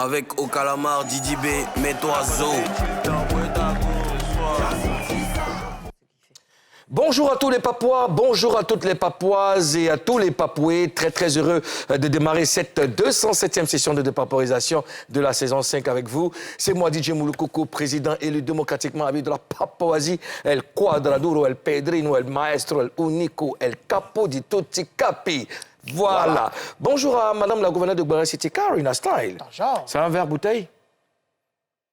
avec Au Calamar, Didi B, mets-toi Zo. Bonjour à tous les Papouas, bonjour à toutes les Papouases et à tous les Papouais. Très très heureux de démarrer cette 207e session de dépaporisation de la saison 5 avec vous. C'est moi DJ Moulukoko, président élu démocratiquement à vie de la Papouasie, el Quadraduro, el Pedrino, el Maestro, el Unico, el Capo di tutti capi. Voilà. Bonjour à madame la gouverneure de Guarani City, Karina Style. Bonjour. C'est un verre bouteille?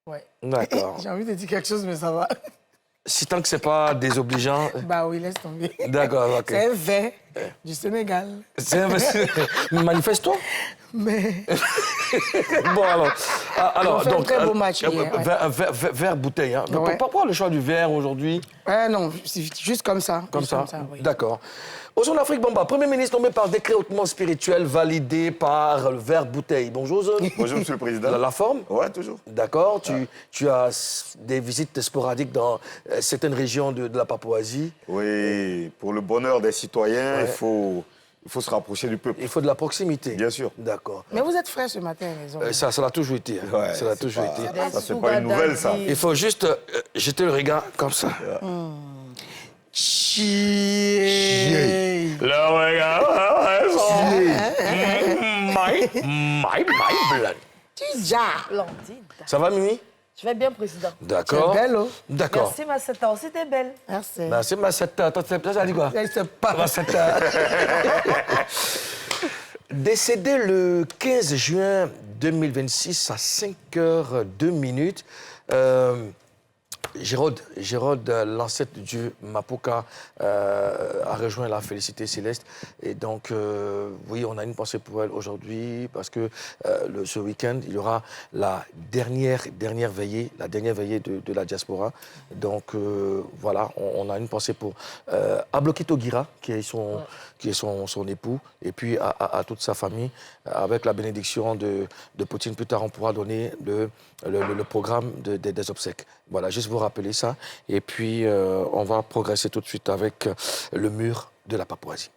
Ouais. D'accord. J'ai envie de dire quelque chose, mais ça va. Si tant que c'est pas désobligeant. Bah oui, laisse tomber. D'accord, ok. C'est un verre du Sénégal. C'est un manifeste-toi. Mais. Bon, alors On fait un très beau match hier, ouais. Verre bouteille. Hein. Ouais. Pourquoi le choix du verre aujourd'hui? Non, c'est juste comme ça. Comme ça, oui. D'accord. Au Zone Afrique, Bamba, Premier ministre nommé par décret hautement spirituel validé par le verre bouteille. Bonjour, Zone. Bonjour, monsieur le président. La forme? Ouais, toujours. D'accord. Tu as des visites sporadiques dans certaines régions de la Papouasie. Oui, pour le bonheur des citoyens, Ouais. il faut se rapprocher du peuple. Il faut de la proximité. Bien sûr. D'accord. Mais vous êtes frais ce matin, les hommes. Ça l'a toujours été. Hein. Ouais, ça l'a c'est toujours pas- été. Ça, c'est pas une nouvelle, ça. Il faut juste jeter le regard comme ça. Chier. Le regard. My blood. Tija. Blandine. Ça va, Mimi? Je vais bien, président. D'accord. C'est belle, oh. D'accord. Merci, ma 7 ans. C'était belle. Merci. Merci, ma 7 ans. Ça dit quoi? Je sais pas. Ma 7 ans. Décédé le 15 juin 2026 à 5h02. Gérald, l'ancêtre du dieu Mapuka, a rejoint la Félicité Céleste. Et donc, oui, on a une pensée pour elle aujourd'hui parce que ce week-end, il y aura la dernière veillée, de la diaspora. Donc, voilà, on a une pensée pour Ablokito Gira, qui est son époux, et puis à toute sa famille. Avec la bénédiction de Poutine, plus tard, on pourra donner le programme des obsèques. Voilà, juste vous rappeler ça. Et puis, on va progresser tout de suite avec le mur de la Papouasie.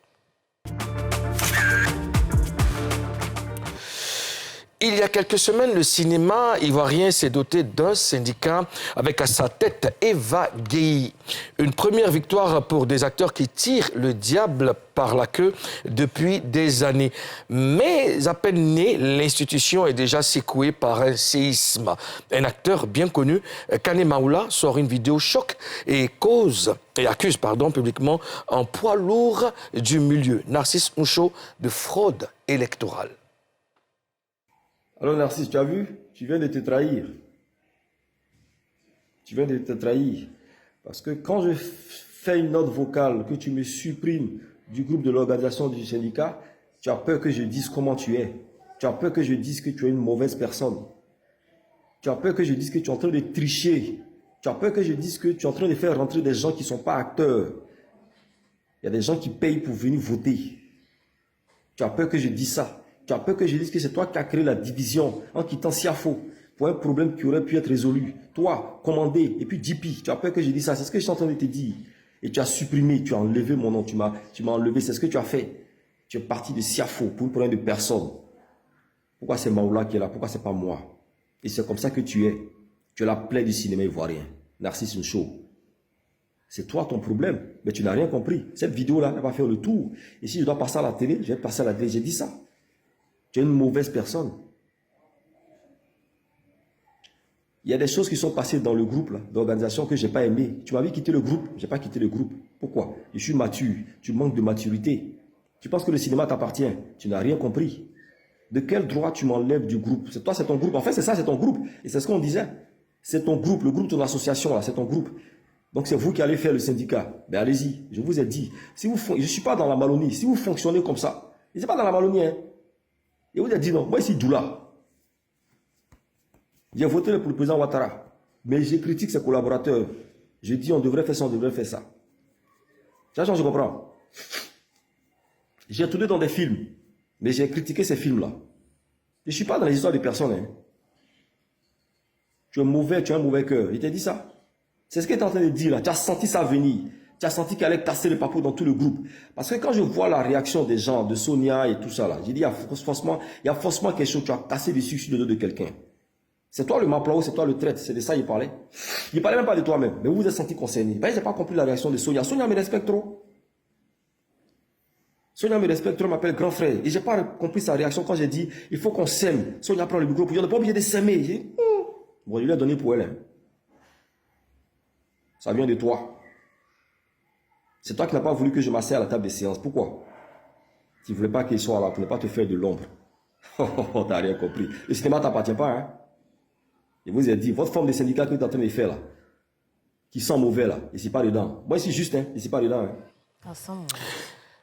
Il y a quelques semaines, le cinéma ivoirien s'est doté d'un syndicat avec à sa tête Eva Gueye. Une première victoire pour des acteurs qui tirent le diable par la queue depuis des années. Mais à peine né, l'institution est déjà secouée par un séisme. Un acteur bien connu, Kane Maoula, sort une vidéo choc et accuse publiquement un poids lourd du milieu, Narcisse Moucho, de fraude électorale. Alors Narcisse, tu as vu? Tu viens de te trahir. Tu viens de te trahir. Parce que quand je fais une note vocale, que tu me supprimes du groupe de l'organisation du syndicat, tu as peur que je dise comment tu es. Tu as peur que je dise que tu es une mauvaise personne. Tu as peur que je dise que tu es en train de tricher. Tu as peur que je dise que tu es en train de faire rentrer des gens qui ne sont pas acteurs. Il y a des gens qui payent pour venir voter. Tu as peur que je dise ça. Tu as peur que je dise que c'est toi qui as créé la division en quittant Siafo pour un problème qui aurait pu être résolu. Toi, commandé, et puis JP, tu as peur que je dise ça. C'est ce que je suis en train de te dire. Et tu as supprimé, tu as enlevé mon nom, tu m'as enlevé. C'est ce que tu as fait. Tu es parti de Siafo pour un problème de personne. Pourquoi c'est Maoula qui est là? Pourquoi c'est pas moi? Et c'est comme ça que tu es. Tu es la plaie du cinéma ivoirien. Narcisse Ncho. C'est toi ton problème. Mais tu n'as rien compris. Cette vidéo-là, elle va faire le tour. Et si je dois passer à la télé, je vais passer à la télé. J'ai dit ça. Tu es une mauvaise personne. Il y a des choses qui sont passées dans le groupe d'organisation que je n'ai pas aimé. Tu m'as vu quitter le groupe. Je n'ai pas quitté le groupe. Pourquoi? Je suis mature. Tu manques de maturité. Tu penses que le cinéma t'appartient. Tu n'as rien compris. De quel droit tu m'enlèves du groupe? C'est toi, c'est ton groupe. En fait, c'est ça, c'est ton groupe. Et c'est ce qu'on disait. C'est ton groupe, le groupe de ton association, là, c'est ton groupe. Donc c'est vous qui allez faire le syndicat. Ben allez-y. Je vous ai dit. Si je ne suis pas dans la malonie. Si vous fonctionnez comme ça, je ne suis pas dans la malonie, hein. Et vous avez dit non, moi ici Doula. J'ai voté pour le président Ouattara, mais je critique ses collaborateurs. Je dis on devrait faire ça, on devrait faire ça. Je comprends. J'ai tourné dans des films, mais j'ai critiqué ces films-là. Je ne suis pas dans les histoires de personnes. Hein. Tu es mauvais, tu as un mauvais cœur. Il t'a dit ça. C'est ce qu'il est en train de dire là. Tu as senti ça venir. Tu as senti qu'il allait casser le papou dans tout le groupe. Parce que quand je vois la réaction des gens, de Sonia et tout ça là, j'ai dit, il y a forcément quelque chose, tu as cassé dessus sur le dos de quelqu'un. C'est toi le Maplao, c'est toi le traître, c'est de ça qu'il parlait. Il parlait même pas de toi-même, mais vous vous êtes senti concerné. Ben, j'ai pas compris la réaction de Sonia. Sonia me respecte trop. Sonia me respecte trop, m'appelle grand frère. Et j'ai pas compris sa réaction quand j'ai dit, il faut qu'on s'aime. Sonia prend le micro pour dire, on n'est pas obligé de s'aimer. Bon, je lui ai donné pour elle. Hein. Ça vient de toi. C'est toi qui n'as pas voulu que je m'asseye à la table de séance. Pourquoi? Tu ne voulais pas qu'il soit là pour ne pas te faire de l'ombre. Oh, t'as rien compris. Le cinéma ne t'appartient pas. Hein? Je vous ai dit, votre forme de syndicat que tu es en train de faire là, qui sent mauvais là, et c'est pas dedans. Moi, ici, juste, hein, et c'est pas dedans. Hein.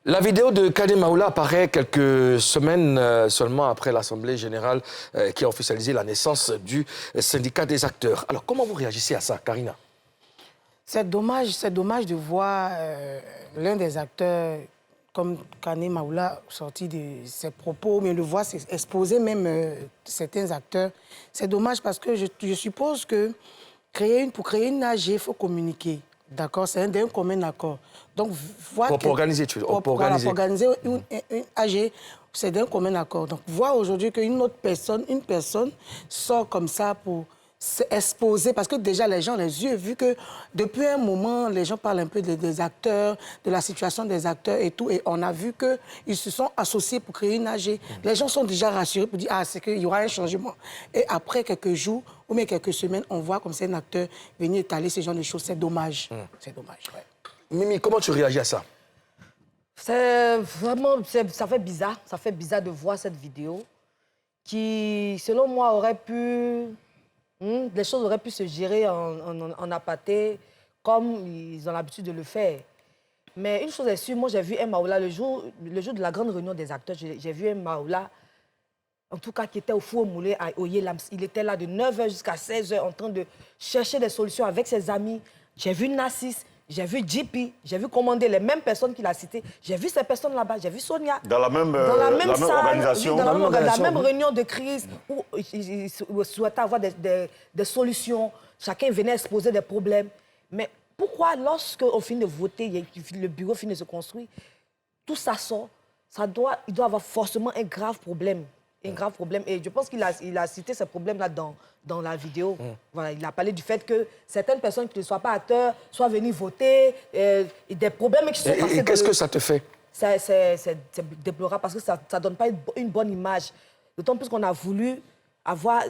La vidéo de Kane Maoula apparaît quelques semaines seulement après l'Assemblée générale qui a officialisé la naissance du syndicat des acteurs. Alors, comment vous réagissez à ça, Karina? C'est dommage de voir l'un des acteurs comme Kane Maoula sorti de ses propos, mais le voir exposer même certains acteurs. C'est dommage parce que je suppose que pour créer une AG, il faut communiquer. D'accord, c'est d'un commun accord. Donc, pour organiser, tu veux dire. Pour organiser une AG, c'est d'un commun accord. Donc, voir aujourd'hui qu'une personne sort comme ça pour s'exposer, parce que déjà les gens les yeux, vu que depuis un moment, les gens parlent un peu des acteurs, de la situation des acteurs et tout, et on a vu qu'ils se sont associés pour créer une AG. Les gens sont déjà rassurés pour dire, ah, c'est qu'il y aura un changement. Et après quelques jours, ou même quelques semaines, on voit comme c'est un acteur venir étaler ce genre de choses. C'est dommage. C'est dommage, ouais. Mimi, comment tu réagis à ça? C'est vraiment... Ça fait bizarre. Ça fait bizarre de voir cette vidéo qui, selon moi, aurait pu... les choses auraient pu se gérer en aparté, comme ils ont l'habitude de le faire. Mais une chose est sûre, moi j'ai vu un Maoula le jour de la grande réunion des acteurs, j'ai vu un Maoula, en tout cas qui était au four au moulin à Oyelams. Il était là de 9h jusqu'à 16h en train de chercher des solutions avec ses amis. J'ai vu Nassis, j'ai vu JP, j'ai vu commander les mêmes personnes qu'il a citées. J'ai vu ces personnes là-bas, j'ai vu Sonia. Dans la même salle, organisation. Dans la même réunion de crise où ils souhaitaient avoir des solutions. Chacun venait exposer des problèmes. Mais pourquoi, lorsqu'on finit de voter, le bureau finit de se construire, tout ça sort, il doit avoir forcément un grave problème. Un grave problème. Et je pense qu'il a cité ces problèmes-là dans la vidéo. Voilà, il a parlé du fait que certaines personnes qui ne soient pas acteurs soient venues voter, et des problèmes qui sont passés. Et qu'est-ce que ça te fait? C'est déplorable parce que ça ne donne pas une bonne image. D'autant plus qu'on a voulu avoir...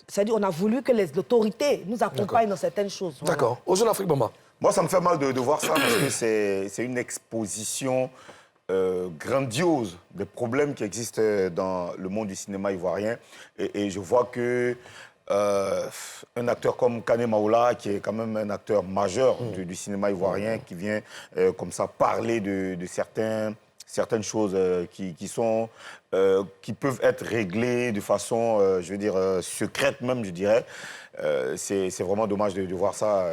C'est-à-dire qu'on a voulu que les autorités nous accompagnent dans certaines choses. Voilà. D'accord. Aux Jeux d'Afrique, Bamba. Moi, ça me fait mal de voir ça parce que c'est une exposition grandiose des problèmes qui existent dans le monde du cinéma ivoirien. Et je vois que un acteur comme Kane Maoula, qui est quand même un acteur majeur du cinéma ivoirien, qui vient comme ça parler de certaines choses qui peuvent être réglées de façon, je veux dire, secrète même, je dirais. C'est vraiment dommage de voir ça.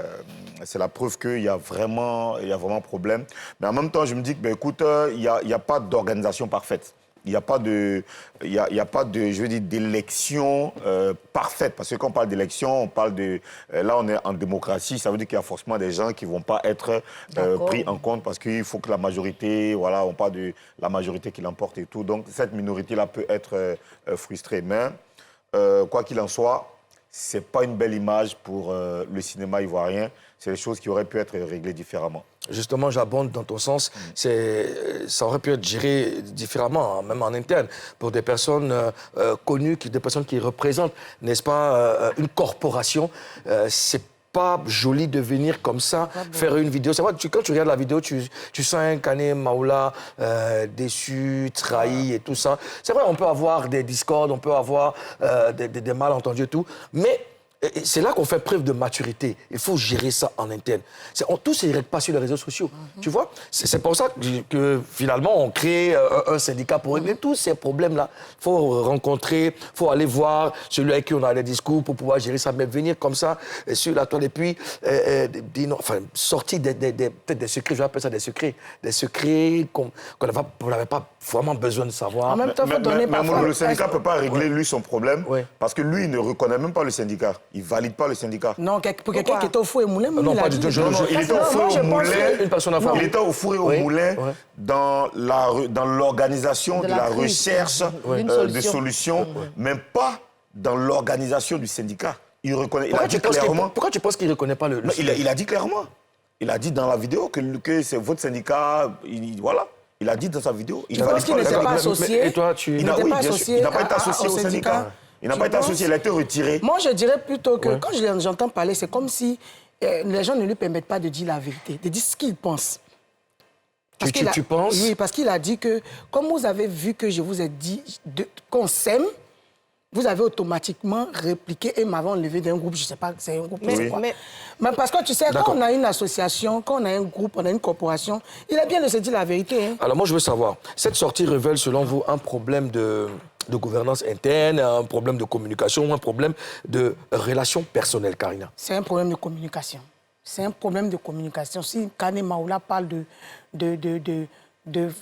C'est la preuve qu'il y a vraiment problème. Mais en même temps, je me dis que, ben, écoute, il n'y a pas d'organisation parfaite. Il n'y a pas de, je veux dire, d'élection parfaite. Parce que quand on parle d'élection, on parle de... là, on est en démocratie, ça veut dire qu'il y a forcément des gens qui ne vont pas être pris en compte parce qu'il faut que la majorité, voilà, on parle de la majorité qui l'emporte et tout. Donc, cette minorité-là peut être frustrée. Mais, quoi qu'il en soit, ce n'est pas une belle image pour le cinéma ivoirien. C'est des choses qui auraient pu être réglées différemment. Justement, j'abonde dans ton sens. Ça aurait pu être géré différemment, même en interne, pour des personnes connues, des personnes qui représentent, n'est-ce pas, une corporation. C'est pas joli de venir comme ça, faire une vidéo. C'est vrai, quand tu regardes la vidéo, tu sens un Kane Maoula déçu, trahi et tout ça. C'est vrai, on peut avoir des discordes, on peut avoir des malentendus et tout, mais c'est là qu'on fait preuve de maturité. Il faut gérer ça en interne. Tout ne se règle pas sur les réseaux sociaux, tu vois. C'est pour ça que finalement, on crée un syndicat pour régler tous ces problèmes-là. Il faut rencontrer, il faut aller voir celui avec qui on a des discours pour pouvoir gérer ça. Mais venir comme ça, sur la toile, et puis sortir peut-être des secrets, je vais appeler ça des secrets qu'on n'avait pas vraiment besoin de savoir. En même temps, le syndicat ne peut pas régler, lui, son problème, parce que lui, il ne reconnaît même pas le syndicat. Il ne valide pas le syndicat. Non, pour quelqu'un qui était au four et au moulin, non, pas du tout. Il était au four et au moulin. Il était au four et au moulin dans l'organisation de la recherche de solutions, mais pas dans l'organisation du syndicat. Il reconnaît. Il a dit clairement. Pourquoi tu penses qu'il ne reconnaît pas le non, il a dit clairement. Il a dit dans la vidéo que c'est votre syndicat. Voilà. Il a dit dans sa vidéo. Tu penses qu'il n'était pas associé? Et toi, il n'était pas associé. Il n'a pas été associé au syndicat. Il n'a pas été associé, il a été retiré. Moi, je dirais plutôt que quand j'entends parler, c'est comme si les gens ne lui permettent pas de dire la vérité, de dire ce qu'il pense. Tu penses? Oui, parce qu'il a dit que, comme vous avez vu que je vous ai dit qu'on s'aime, vous avez automatiquement répliqué et m'avez enlevé d'un groupe, je ne sais pas, c'est un groupe, mais parce que tu sais, quand on a une association, quand on a un groupe, on a une corporation, il est bien de se dire la vérité. Hein. Alors moi, je veux savoir, cette sortie révèle selon vous un problème de gouvernance interne, un problème de communication, un problème de relations personnelles, Karina? C'est un problème de communication. C'est un problème de communication. Si Kane Maoula parle de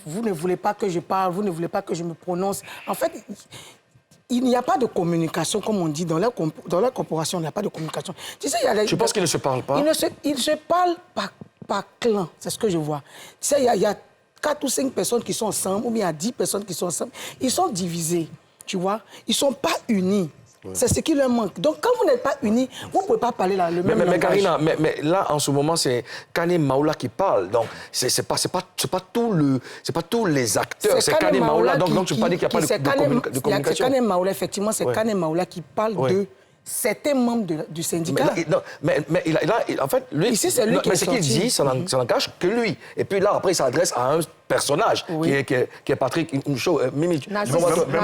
vous ne voulez pas que je parle, vous ne voulez pas que je me prononce, en fait, il n'y a pas de communication, comme on dit, dans la corporation, il n'y a pas de communication. Tu sais, tu penses qu'ils ne se parlent pas? Ils se parlent par clan, c'est ce que je vois. Tu sais, il y a 4 ou 5 personnes qui sont ensemble, ou bien il y a 10 personnes qui sont ensemble. Ils sont divisés, tu vois. Ils ne sont pas unis. Ouais. C'est ce qui leur manque. Donc, quand vous n'êtes pas unis, vous ne pouvez pas parler le même langage. Mais Karina, mais là, en ce moment, c'est Kane Maoula qui parle. Donc, c'est pas tous les acteurs. C'est Kane Maoula. Donc, tu ne peux pas dire qu'il n'y a pas de communication. C'est Kane Maoula, effectivement. C'est Kane Maoula qui parle de certains membres du syndicat. Mais en fait, lui... Ici, c'est lui qui est ce qu'il dit, ça n'engage que lui. Et puis là, après, il s'adresse à un personnage qui est Patrick Mimi.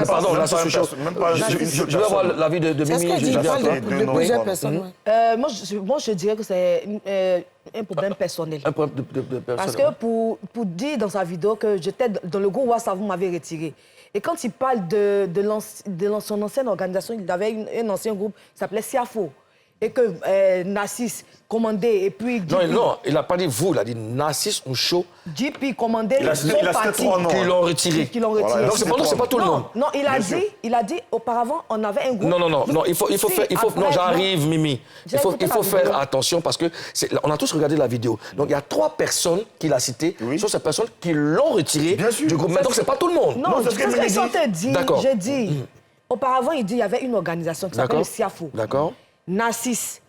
Pardon, je veux avoir l'avis de Mimi. C'est ce que dit, il parle de plusieurs personnes. Moi, je dirais que c'est un problème personnel. Un problème de personnel. Parce que pour dire dans sa vidéo que j'étais dans le groupe WhatsApp, vous m'avez retiré. Et quand il parle de son ancienne organisation, il avait un ancien groupe qui s'appelait Siafo. Et que Nassis commandait, et puis... Non, il n'a pas dit vous, il a dit Nassis Oucho. JP commandait son parti. Qui l'ont retiré. Voilà, donc c'est pas tout le monde. Non, il a dit auparavant, on avait un groupe... Non, il faut non, j'arrive, Mimi. Il faut faire attention parce que on a tous regardé la vidéo. Donc il y a 3 personnes qu'il a citées, sur ces personnes qui l'ont retiré du groupe. Mais donc c'est pas tout le monde. Non, c'est ce que je dit. J'ai dit, auparavant, il dit il y avait une organisation qui s'appelle le Siafo. D'accord. Nassis,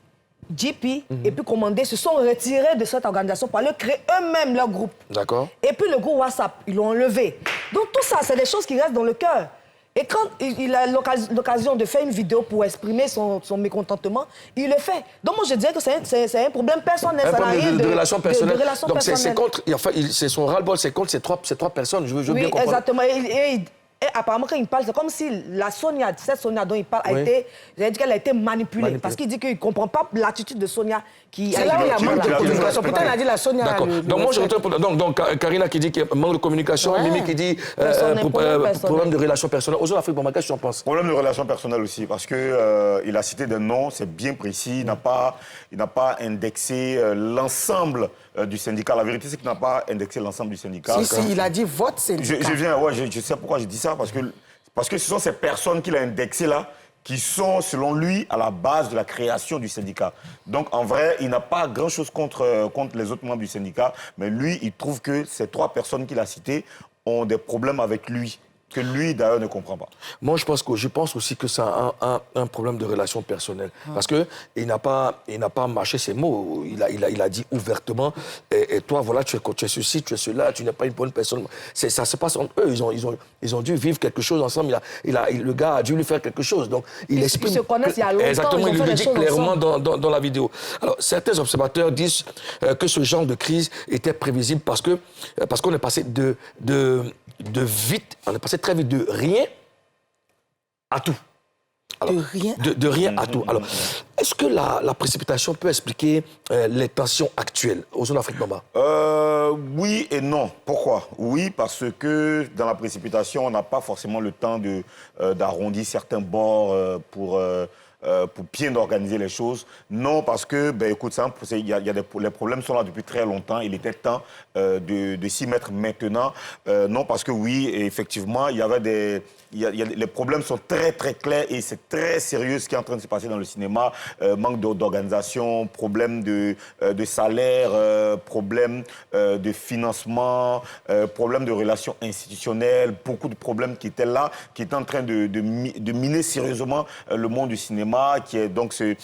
JP, et puis Commandé se sont retirés de cette organisation pour aller créer eux-mêmes leur groupe. D'accord. Et puis le groupe WhatsApp, ils l'ont enlevé. Donc tout ça, c'est des choses qui restent dans le cœur. Et quand il a l'occasion de faire une vidéo pour exprimer son mécontentement, il le fait. Donc moi, je dirais que c'est un problème personnel. Un problème de relation personnelle. Donc c'est contre, c'est son ras-le-bol, c'est contre ces trois personnes. Je veux bien comprendre. Oui, exactement. Et apparemment, quand il parle, c'est comme si cette Sonia dont il parle, qu'elle a été manipulée. Parce qu'il dit qu'il ne comprend pas l'attitude de Sonia qui a... C'est là où il y a manque de communication. Pourtant, il a dit la Sonia... D'accord. Donc moi, je retourne... Donc, Karina qui dit qu'il y a manque de communication, Mimi qui dit problème de relation personnelle. Aux Afrique, qu'est-ce que tu en penses? Problème de relation personnelle aussi, parce qu'il a cité des noms, c'est bien précis, il n'a pas indexé l'ensemble du syndicat. La vérité, c'est qu'il n'a pas indexé l'ensemble du syndicat. Si, il a dit votre syndicat. Je sais pourquoi je dis ça, parce que ce sont ces personnes qu'il a indexées là qui sont, selon lui, à la base de la création du syndicat. Donc, en vrai, il n'a pas grand-chose contre les autres membres du syndicat, mais lui, il trouve que ces 3 personnes qu'il a citées ont des problèmes avec lui, que lui, d'ailleurs, ne comprend pas. Moi, je pense aussi que c'est un problème de relation personnelle. Parce qu'il n'a pas mâché ses mots. Il a dit ouvertement, et toi, voilà, tu es ceci, tu es cela, tu n'es pas une bonne personne. Ça se passe entre eux. Ils ont dû vivre quelque chose ensemble. Le gars a dû lui faire quelque chose. Donc, il exprime... Ils se connaissent il y a longtemps. Exactement, il le dit clairement dans la vidéo. Alors, certains observateurs disent que ce genre de crise était prévisible parce qu'on est passé de vite, on est passé très vite de rien à tout. Alors, de rien à tout. Alors, est-ce que la précipitation peut expliquer les tensions actuelles aux zones d'Afrique Bamba? Oui et non. Pourquoi? Oui, parce que dans la précipitation, on n'a pas forcément le temps d'arrondir certains bords pour pour bien organiser les choses. Non, parce que, ben, écoute, les problèmes sont là depuis très longtemps. Il était temps de s'y mettre maintenant. Non, parce que oui, effectivement, les problèmes sont très, très clairs et c'est très sérieux ce qui est en train de se passer dans le cinéma. Manque d'organisation, problème de salaire, problème de financement, problème de relations institutionnelles, beaucoup de problèmes qui étaient là, qui étaient en train de miner sérieusement le monde du cinéma, qui est donc ce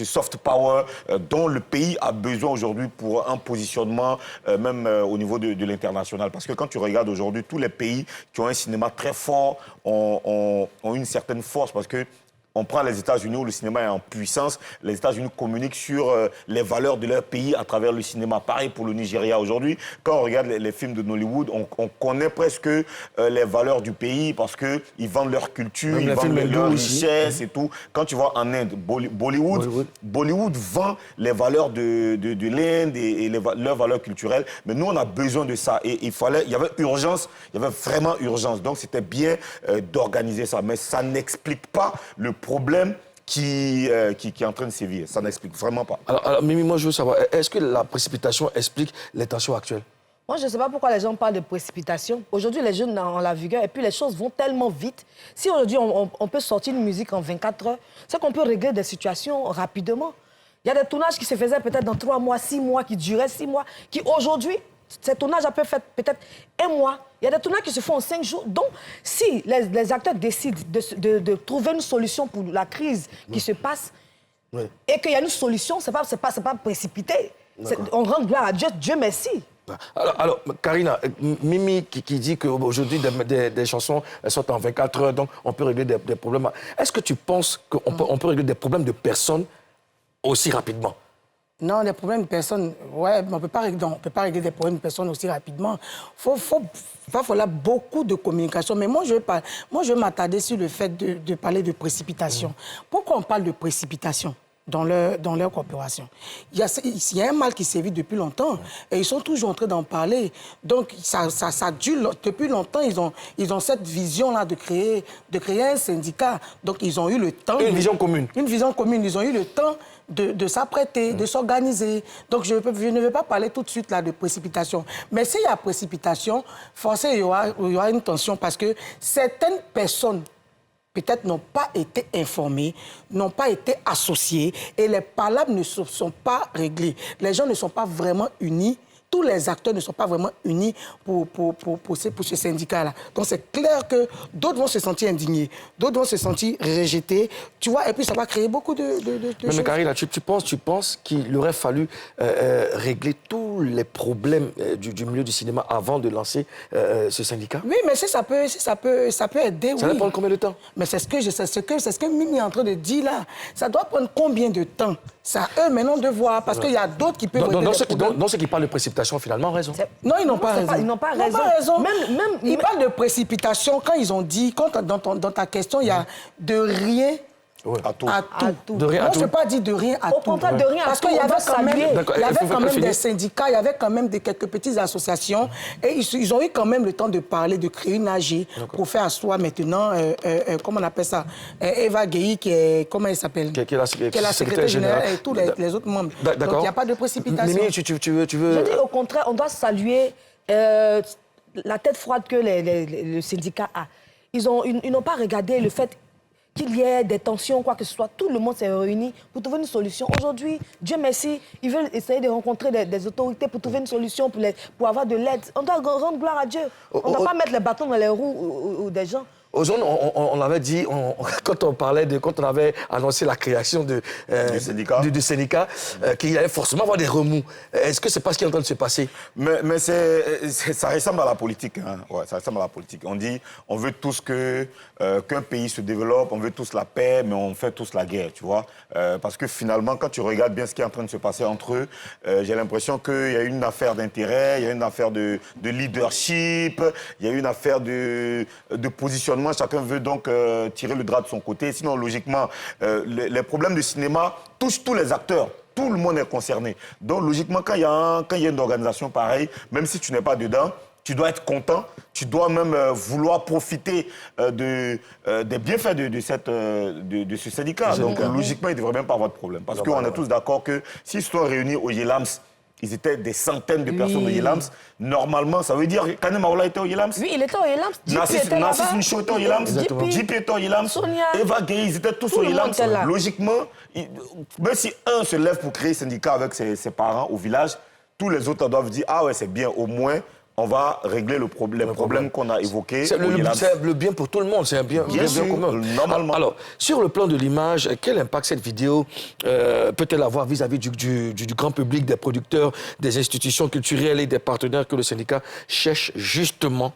soft power dont le pays a besoin aujourd'hui pour un positionnement, même au niveau de l'international. Parce que quand tu regardes aujourd'hui, tous les pays qui ont un cinéma très fort ont une certaine force, parce que on prend les États-Unis où le cinéma est en puissance. Les États-Unis communiquent sur les valeurs de leur pays à travers le cinéma. Pareil pour le Nigeria aujourd'hui. Quand on regarde les films de Nollywood, on connaît presque les valeurs du pays parce qu'ils vendent leur culture, ils vendent leur richesse et tout. Quand tu vois en Inde, Bollywood vend les valeurs de l'Inde et leurs valeurs culturelles. Mais nous, on a besoin de ça. Et il y avait urgence, il y avait vraiment urgence. Donc, c'était bien d'organiser ça. Mais ça n'explique pas le problème qui est en train de sévir. Ça n'explique vraiment pas. Alors, Mimi, moi, je veux savoir, est-ce que la précipitation explique les tensions actuelles? Moi, je ne sais pas pourquoi les gens parlent de précipitation. Aujourd'hui, les jeunes ont la vigueur et puis les choses vont tellement vite. Si aujourd'hui, on peut sortir une musique en 24 heures, c'est qu'on peut régler des situations rapidement. Il y a des tournages qui se faisaient peut-être dans 3 mois, 6 mois, qui duraient 6 mois, qui aujourd'hui, ces tournages peuvent faire peut-être 1 mois. Il y a des tournages qui se font en 5 jours. Donc, si les acteurs décident de trouver une solution pour la crise qui se passe, et qu'il y a une solution, ce n'est pas précipité. On rend gloire à Dieu, Dieu merci. Alors, Karina, Mimi qui dit qu'aujourd'hui, des chansons elles sortent en 24 heures, donc on peut régler des problèmes. Est-ce que tu penses qu'on peut régler des problèmes de personnes aussi rapidement? Non, les problèmes de personnes, ouais, on ne peut pas régler des problèmes de personnes aussi rapidement. Il va falloir beaucoup de communication. Mais moi, je veux m'attarder sur le fait de parler de précipitation. Pourquoi on parle de précipitation dans leur corporation? Il y a un mal qui sévit depuis longtemps et ils sont toujours en train d'en parler. Donc, ça dure. Depuis longtemps, ils ont cette vision-là de créer un syndicat. Donc, ils ont eu le temps... Une vision commune. Une vision commune. Ils ont eu le temps de s'apprêter, de s'organiser. Donc, je ne vais pas parler tout de suite là de précipitation. Mais s'il y a précipitation, forcément, il y aura une tension parce que certaines personnes peut-être n'ont pas été informés, n'ont pas été associés et les palabres ne se sont pas réglées. Les gens ne sont pas vraiment unis. Tous les acteurs ne sont pas vraiment unis pour ce syndicat-là. Donc, c'est clair que d'autres vont se sentir indignés, d'autres vont se sentir rejetés, tu vois, et puis ça va créer beaucoup de choses. Mais Karina, tu penses qu'il aurait fallu régler tous les problèmes du milieu du cinéma avant de lancer ce syndicat? Oui, mais ça peut aider, oui. Ça va prendre combien de temps? Mais c'est ce que Mimi est en train de dire là. Ça doit prendre combien de temps? C'est à eux maintenant de voir, parce qu'il y a d'autres qui peuvent... Donc, ceux qui parlent de précipitation, finalement, ont raison. Non, ils n'ont pas raison. Ils n'ont pas raison. Ils parlent de précipitation quand ils ont dit, dans ta question, il y a de rien... Ouais. À tout. De rien à Moi, tout. je ne veux pas dire de rien à tout. Au contraire, de rien à parce tout. Parce qu'il y avait quand même des syndicats, il y avait quand même quelques petites associations. Et ils ont eu quand même le temps de parler, de créer une AG pour faire asseoir maintenant, comment on appelle ça, Eva Gueye, qui est, comment elle s'appelle? Qui est la secrétaire générale et tous les autres membres. Donc, il n'y a pas de précipitation. Mimi, tu veux... Je dis au contraire, on doit saluer la tête froide que le syndicat a. Ils n'ont pas regardé le fait qu'il y ait des tensions, quoi que ce soit. Tout le monde s'est réuni pour trouver une solution. Aujourd'hui, Dieu merci, ils veulent essayer de rencontrer des autorités pour trouver une solution, pour avoir de l'aide. On doit rendre gloire à Dieu. On ne doit pas mettre les bâtons dans les roues ou des gens. Ozone, on avait dit, quand on avait annoncé la création du syndicat, qu'il allait forcément avoir des remous. Est-ce que c'est pas ce qui est en train de se passer? Mais ça ressemble à la politique. Hein. Ouais, ça ressemble à la politique. On dit, on veut tous qu'un pays se développe, on veut tous la paix, mais on fait tous la guerre, tu vois. Parce que finalement, quand tu regardes bien ce qui est en train de se passer entre eux, j'ai l'impression qu'il y a une affaire d'intérêt, il y a une affaire de leadership, il y a une affaire de positionnement. Chacun veut donc tirer le drap de son côté. Sinon, logiquement, les problèmes de cinéma touchent tous les acteurs. Tout le monde est concerné. Donc, logiquement, quand il y a une organisation pareille, même si tu n'es pas dedans, tu dois être content, tu dois même vouloir profiter des bienfaits de ce syndicat. Donc, logiquement, il ne devrait même pas avoir de problème. Parce qu'on est tous d'accord que s'ils se sont réunis au Yelams, ils étaient des centaines de personnes au Yelams. Normalement, ça veut dire que Kane Maoula était au Yelams. Oui, il était au Yelams. Nassis Michaud était au Yelams. JP était au Yelams. Sonia. Eva Gueye, ils étaient tous au Yelams. Logiquement, même si un se lève pour créer un syndicat avec ses parents au village, tous les autres doivent dire « Ah ouais, c'est bien, au moins... » on va régler les problèmes qu'on a évoqués. C'est le bien pour tout le monde, c'est un bien commun. Normalement. Alors, sur le plan de l'image, quel impact cette vidéo peut-elle avoir vis-à-vis du grand public, des producteurs, des institutions culturelles et des partenaires que le syndicat cherche justement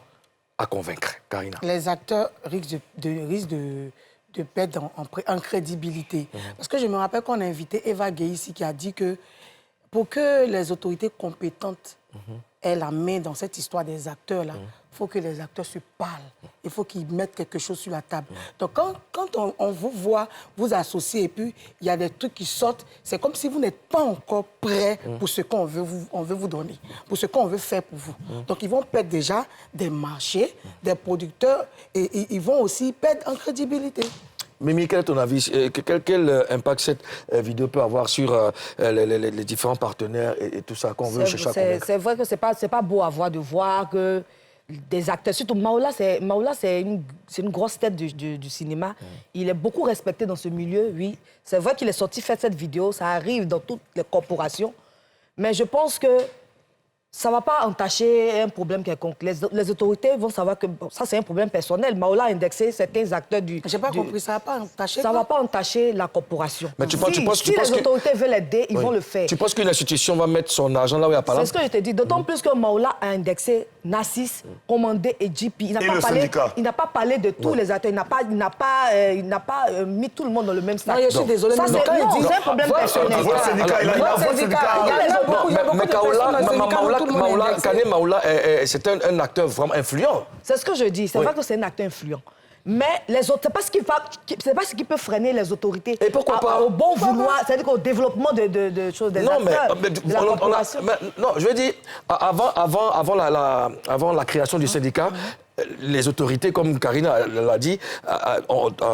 à convaincre? Karina. Les acteurs risquent de perdre en crédibilité. Parce que je me rappelle qu'on a invité Eva Gueye ici qui a dit que pour que les autorités compétentes aient la main dans cette histoire des acteurs-là, il faut que les acteurs se parlent. Il faut qu'ils mettent quelque chose sur la table. Donc, quand on vous voit vous associer et puis il y a des trucs qui sortent, c'est comme si vous n'êtes pas encore prêt pour ce qu'on veut vous donner, pour ce qu'on veut faire pour vous. Donc, ils vont perdre déjà des marchés, des producteurs et ils vont aussi perdre en crédibilité. Mimi, quel est ton avis? Quel impact cette vidéo peut avoir sur les différents partenaires et tout ça qu'on veut chercher à convaincre? C'est vrai que c'est pas beau à voir de voir que des acteurs, surtout Maoula, c'est une grosse tête du cinéma. Il est beaucoup respecté dans ce milieu, oui. C'est vrai qu'il est sorti faire cette vidéo, ça arrive dans toutes les corporations. Mais je pense que ça ne va pas entacher un problème quelconque. Les autorités vont savoir que ça, c'est un problème personnel. Maoula a indexé certains acteurs du... Je n'ai pas compris, ça ne va pas entacher ça ne va pas entacher la corporation. Mais si les autorités veulent aider, ils vont le faire. Tu penses qu'une institution va mettre son argent là où il n'y a pas là? C'est ce que je te dis. D'autant plus que Maoula a indexé Nassis, Commandé et JP. Il n'a pas parlé de tous les acteurs. Il n'a pas mis tout le monde dans le même sac. Non, je suis désolée, mais c'est un problème personnel. Votre syndicat, il a Maoula, Kane Maoula, c'est un acteur vraiment influent. C'est ce que je dis. C'est vrai que c'est un acteur influent. Mais les autres, c'est pas ce qui peut freiner les autorités. Et pourquoi pas? Au bon vouloir, c'est-à-dire qu'au développement de choses, des acteurs, de la corporation. Non, je veux dire, avant la création du syndicat, les autorités, comme Karina l'a dit,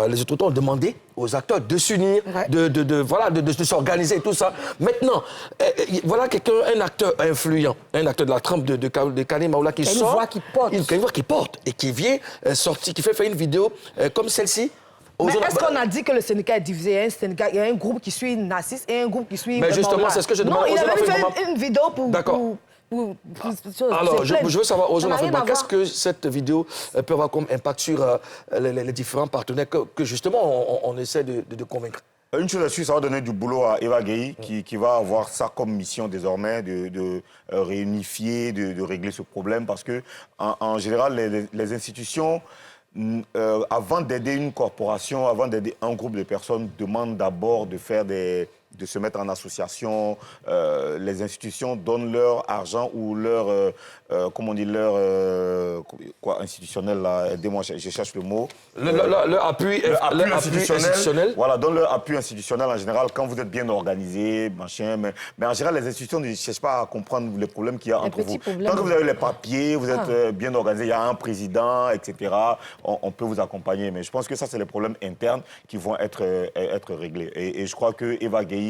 les autorités ont demandé aux acteurs de s'unir, de s'organiser et tout ça. Maintenant, voilà un acteur influent, un acteur de la trempe de Kane Maoula qui sort. Une voix qui porte et qui vient sortir, qui fait faire une vidéo comme celle-ci. Mais est-ce qu'on a dit que le syndicat est divisé? Il y a un groupe qui suit Nassis et un groupe qui suit Mais justement, Maoula. c'est ce que je demande. Non, il a fait une vidéo pour... D'accord. Alors, je veux savoir, Ozone Afriba, qu'est-ce que cette vidéo peut avoir comme impact sur les différents partenaires que justement, on essaie de convaincre? Une chose là-dessus, ça va donner du boulot à Eva Gueye, qui va avoir ça comme mission désormais, de réunifier, de régler ce problème, parce que en général, les institutions, avant d'aider une corporation, avant d'aider un groupe de personnes, demandent d'abord de se mettre en association. Les institutions donnent leur argent ou leur, comment on dit, leur, institutionnel, là, aidez-moi, je cherche le mot. Leur appui institutionnel. Voilà, donnent leur appui institutionnel en général quand vous êtes bien organisé, machin. Mais en général, les institutions ne cherchent pas à comprendre les problèmes qu'il y a entre vous. Tant que vous avez les papiers, vous êtes bien organisé, il y a un président, etc., on peut vous accompagner. Mais je pense que ça, c'est les problèmes internes qui vont être réglés. Et je crois que Eva Gueye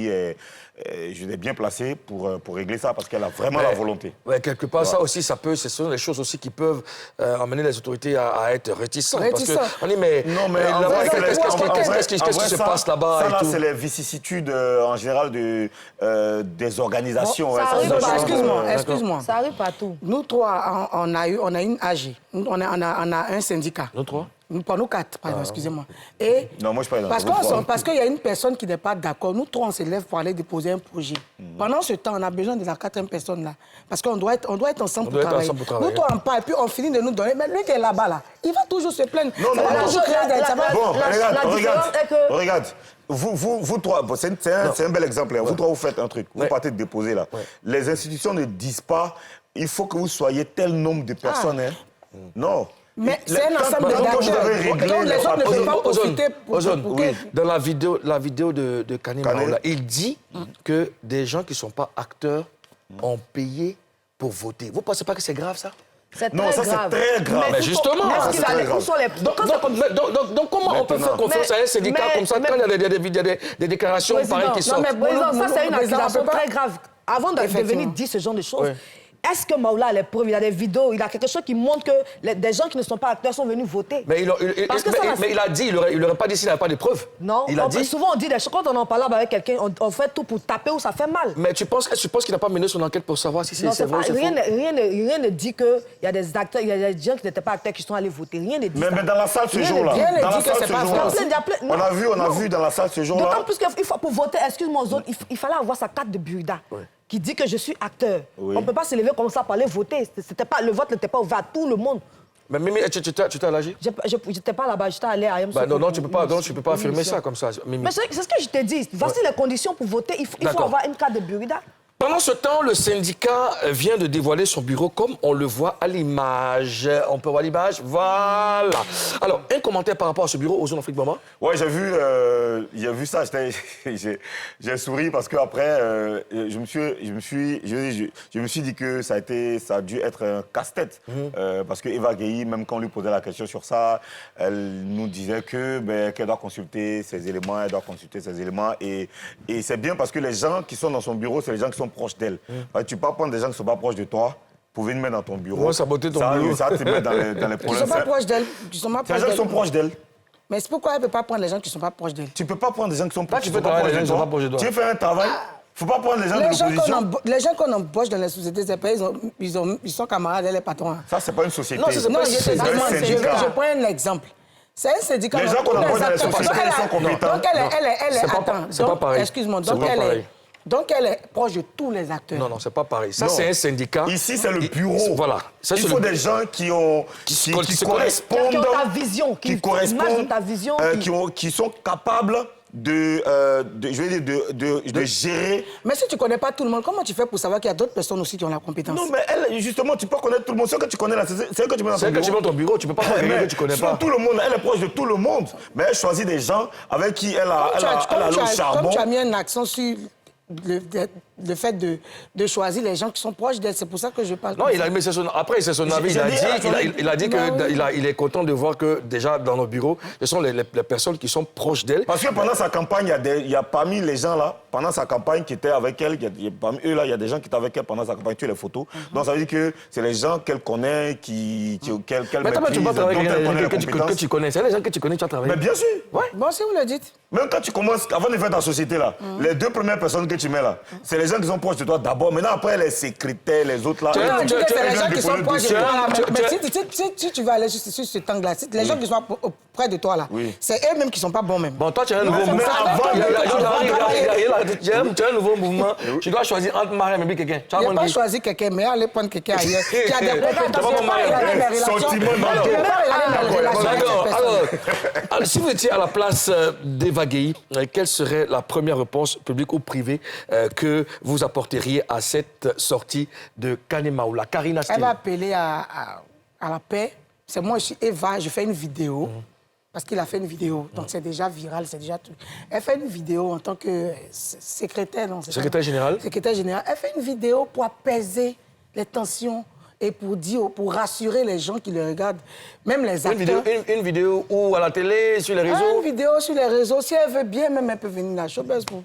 je l'ai bien placée pour régler ça parce qu'elle a vraiment la volonté. Ouais, quelque part, ça aussi, ce sont des choses aussi qui peuvent amener les autorités à être réticentes. Parce que on dit, mais qu'est-ce qui se passe là-bas? Ça, là, c'est les vicissitudes en général des organisations. Excuse-moi. Ça arrive partout. Nous trois, on a une AG. On a un syndicat. Nous trois? Pas nous quatre, pardon, excusez-moi. Et non, moi, je ne suis pas parce qu'il y a une personne qui n'est pas d'accord. Nous trois, on se lève pour aller déposer un projet. Pendant ce temps, on a besoin de la quatrième personne là. Parce qu'on doit être ensemble pour travailler. Nous trois, on part et puis on finit de nous donner. Mais lui qui est là-bas, là, il va toujours se plaindre. Regarde. Vous trois, c'est un bel exemple. Vous trois, vous faites un truc. Vous partez de déposer là. Les institutions ne disent pas il faut que vous soyez tel nombre de personnes. Non. Mais c'est un ensemble d'acteurs. Donc les autres ne peuvent pas profiter pour dans la vidéo de Kane Maoula, il dit que des gens qui ne sont pas acteurs ont payé pour voter. Vous ne pensez pas que c'est grave, ça? C'est Non, très ça, grave. c'est très grave. Mais justement, est-ce c'est qu'il a très les- grave. où sont les... Donc, comment on peut faire confiance à un syndicat comme ça quand il y a des déclarations pareilles qui sortent? Président, ça c'est une Président, on accusation peut pas- très grave. Avant de Effectivement. venir dire ce genre de choses, Oui. est-ce que Maoula a les preuves, il a des vidéos, il a quelque chose qui montre que des gens qui ne sont pas acteurs sont venus voter? Mais Parce que ça, il a dit, il n'aurait pas dit s'il n'avait pas de preuves. Non, Il a dit. souvent on dit des choses, quand on en parle avec quelqu'un, on fait tout pour taper où ça fait mal. Mais tu penses qu'il n'a pas mené son enquête pour savoir si Non, c'est vrai ou c'est rien, faux? rien ne dit qu'il y a des acteurs, il y a des gens qui n'étaient pas acteurs qui sont allés voter. Rien ne dit ça. Mais dans la salle ce Rien ne jour-là, dit- rien ne dans la dit que salle c'est ce pas jour-là, vrai. Non, on a non. vu dans la salle ce jour-là. D'autant plus qu'il faut pour voter, excuse-moi, aux autres, il fallait avoir sa carte de Burida qui dit que je suis acteur. Oui. On ne peut pas se lever comme ça pour aller voter. Le vote n'était pas ouvert à tout le monde. Mais Mimi, tu t'es allagé? Je n'étais pas là-bas, j'étais allé à Bah, non, tu peux pas affirmer ça comme ça, Mimi. Mais c'est ce que je te dis. Voici les conditions pour voter. Il faut D'accord. avoir une carte de Burida. Pendant ce temps, le syndicat vient de dévoiler son bureau comme on le voit à l'image. On peut voir l'image? Voilà. Alors, un commentaire par rapport à ce bureau aux zones Afrique Moment? Ouais, j'ai vu ça, j'ai souri parce qu'après, je me suis dit que ça a dû être un casse-tête. Parce que Eva Gueye, même quand on lui posait la question sur ça, elle nous disait qu'elle doit consulter ses éléments, Et c'est bien parce que les gens qui sont dans son bureau, c'est les gens qui sont proches d'elle. Tu peux pas prendre des gens qui ne sont pas proches de toi pour venir mettre dans ton bureau. Ouais, saboter ton bureau. Ça te met dans les Ils ne problèmes. sont pas proches d'elle. Ils sont pas C'est les proches gens qui sont d'elle. proches d'elle. Mais c'est pourquoi elle ne peut pas prendre les gens qui ne sont pas proches d'elle. Tu peux pas prendre des gens qui sont Là, tu peux travailler avec les gens qui sont pas proches de toi. Tu veux faire un travail, faut pas prendre les gens de Les gens l'opposition. les gens qu'on embauche dans les sociétés, c'est pas, ils sont camarades, elle est patron. Ça, c'est pas une société. Non, c'est Non, pas- je te c'est dis, un je prends un exemple. C'est un syndicat. Les gens qu'on embauche dans les sociétés, Donc, ils sont compétents. Donc, elle est C'est pas- attends, c'est pas donc, pareil. Excuse-moi. C'est Donc, pas pareil. donc, elle est proche de tous les acteurs. Non, c'est pas pareil. Ça, Non. c'est un syndicat. Ici, c'est le bureau. Voilà. Ça, Il c'est faut le- des gens qui se correspondent, Qui ont ta vision, qui correspondent, marchent dans ta vision, qui sont capables de gérer. Mais si tu ne connais pas tout le monde, comment tu fais pour savoir qu'il y a d'autres personnes aussi qui ont la compétence? Non, mais elle, justement, tu peux connaître tout le monde. C'est que tu connais là, c'est que tu mets dans C'est ton que tu bureau. mets dans ton bureau, tu peux pas prendre quelqu'un Mais que tu connais sinon, pas. tout le monde, elle est proche de tout le monde. Mais elle choisit des gens avec qui elle a le charbon. Comme tu as mis un accent sur le fait de choisir les gens qui sont proches d'elle, c'est pour ça que je parle. Non, après, c'est son avis. J'ai Il a dit Non, oui. qu'il est content de voir que, déjà, dans nos bureaux, ce sont les personnes qui sont proches d'elle. Parce que pendant sa campagne, il y a parmi les gens là, pendant sa campagne qui étaient avec elle, parmi eux là, il y a des gens qui étaient avec elle pendant sa campagne, tu as les photos. Donc ça veut dire que c'est les gens qu'elle connaît, qu'elle Mais toi, tu maîtrise, vas travailler dont elle connaît avec les quelqu'un que compétences. tu connais. C'est les gens que tu connais, tu as travaillé. Mais bien sûr. Bon, si vous le dites. Même quand tu commences, avant de faire ta société là, les deux premières personnes que tu mets là, c'est les gens qui sont proches de toi d'abord. Maintenant, après, les secrétaires, les autres là. Tu- Non, tu- tu dis que tu- c'est les tu- gens tu- qui sont tu- proches de tu- toi. là, tu- Mais si tu vas aller sur cet angle-là, les gens qui sont près de toi là, Oui. c'est eux-mêmes qui ne sont pas bons même. Bon, toi, tu as un nouveau c'est mouvement. ça. Tu as un nouveau mouvement. Tu dois choisir entre Mariam et quelqu'un. Tu as Je n'ai bon pas qui? choisi quelqu'un, mais aller prendre quelqu'un ailleurs qui a des compétences. T'as pas Je vais pas regarder mes relations. Sentiment Je vais pas regarder mes relations avec D'accord. cette personne. Alors, si vous étiez à la place d'Eva Gueye, quelle serait la première réponse publique ou privée que vous apporteriez à cette sortie de Kane Maoula? Karina Elle Steele. va appeler à la paix. C'est moi, je suis Eva, je fais une vidéo. Parce qu'il a fait une vidéo, donc c'est déjà viral, c'est déjà tout. Elle fait une vidéo en tant que secrétaire, non, c'est Secrétaire ça? général. Secrétaire général. Elle fait une vidéo pour apaiser les tensions et pour rassurer les gens qui le regardent, même les acteurs. Une vidéo où à la télé, sur les réseaux. Une vidéo sur les réseaux. Si elle veut bien, même elle peut venir la showbiz pour...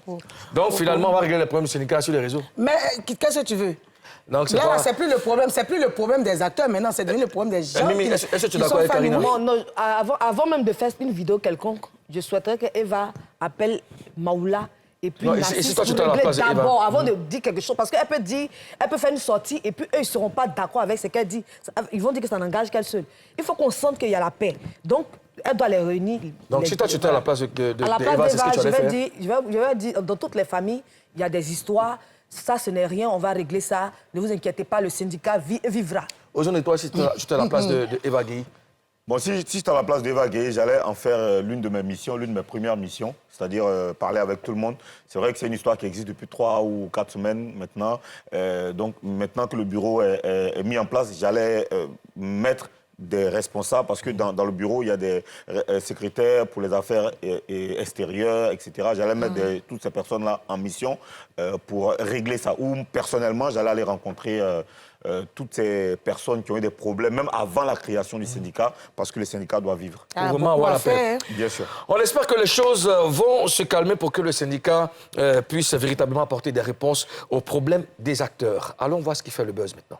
Donc, finalement, on va régler les problèmes syndicaux sur les réseaux. Mais qu'est-ce que tu veux? Donc, c'est Là, pas... c'est plus le problème des acteurs. Maintenant, c'est devenu le problème des gens. Mimi, est-ce que tu es qui d'accord sont avec Karina? familles. Non, avant même de faire une vidéo quelconque, je souhaiterais que Eva appelle Maoula et puis Non, et Nassis si toi, tu pour t'es à la régler place d'Eva. d'abord, avant de dire quelque chose. Parce qu'elle peut faire une sortie et puis eux, ils ne seront pas d'accord avec ce qu'elle dit. Ils vont dire que ça n'engage qu'elle seule. Il faut qu'on sente qu'il y a la paix. Donc, elle doit les réunir. Donc, si toi, tu étais à la place À la d'Eva, place c'est ce que tu allais faire? je vais dire, dans toutes les familles, il y a des histoires. Ça, ce n'est rien, on va régler ça. Ne vous inquiétez pas, le syndicat vivra. Aujourd'hui, toi, si tu étais à la place d'Eva Gueye, Bon, si j'étais à la place d'Eva Gueye, j'allais en faire l'une de mes missions, l'une de mes premières missions, c'est-à-dire parler avec tout le monde. C'est vrai que c'est une histoire qui existe depuis 3 ou 4 semaines maintenant. Donc, maintenant que le bureau est mis en place, j'allais mettre des responsables, parce que dans le bureau, il y a des secrétaires pour les affaires extérieures, etc. J'allais mettre toutes ces personnes-là en mission pour régler ça. Ou personnellement, j'allais aller rencontrer toutes ces personnes qui ont eu des problèmes, même avant la création du syndicat, parce que le syndicat doit vivre. Ah, Vraiment avoir la paix. faire, hein. Bien sûr. On espère que les choses vont se calmer pour que le syndicat puisse véritablement apporter des réponses aux problèmes des acteurs. Allons voir ce qui fait le buzz maintenant.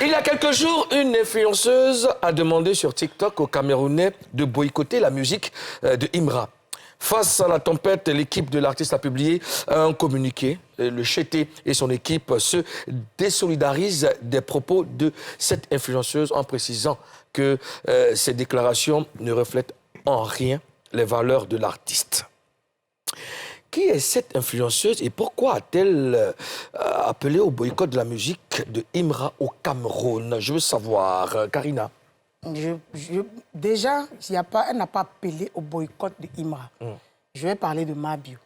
Il y a quelques jours, une influenceuse a demandé sur TikTok aux Camerounais de boycotter la musique de Imra. Face à la tempête, l'équipe de l'artiste a publié un communiqué. Le Chété et son équipe se désolidarisent des propos de cette influenceuse en précisant que ces déclarations ne reflètent en rien les valeurs de l'artiste. Qui est cette influenceuse et pourquoi a-t-elle appelé au boycott de la musique de Imra au Cameroun? Je veux savoir, Karina. Déjà, elle n'a pas appelé au boycott de Imra. Je vais parler de Mabio.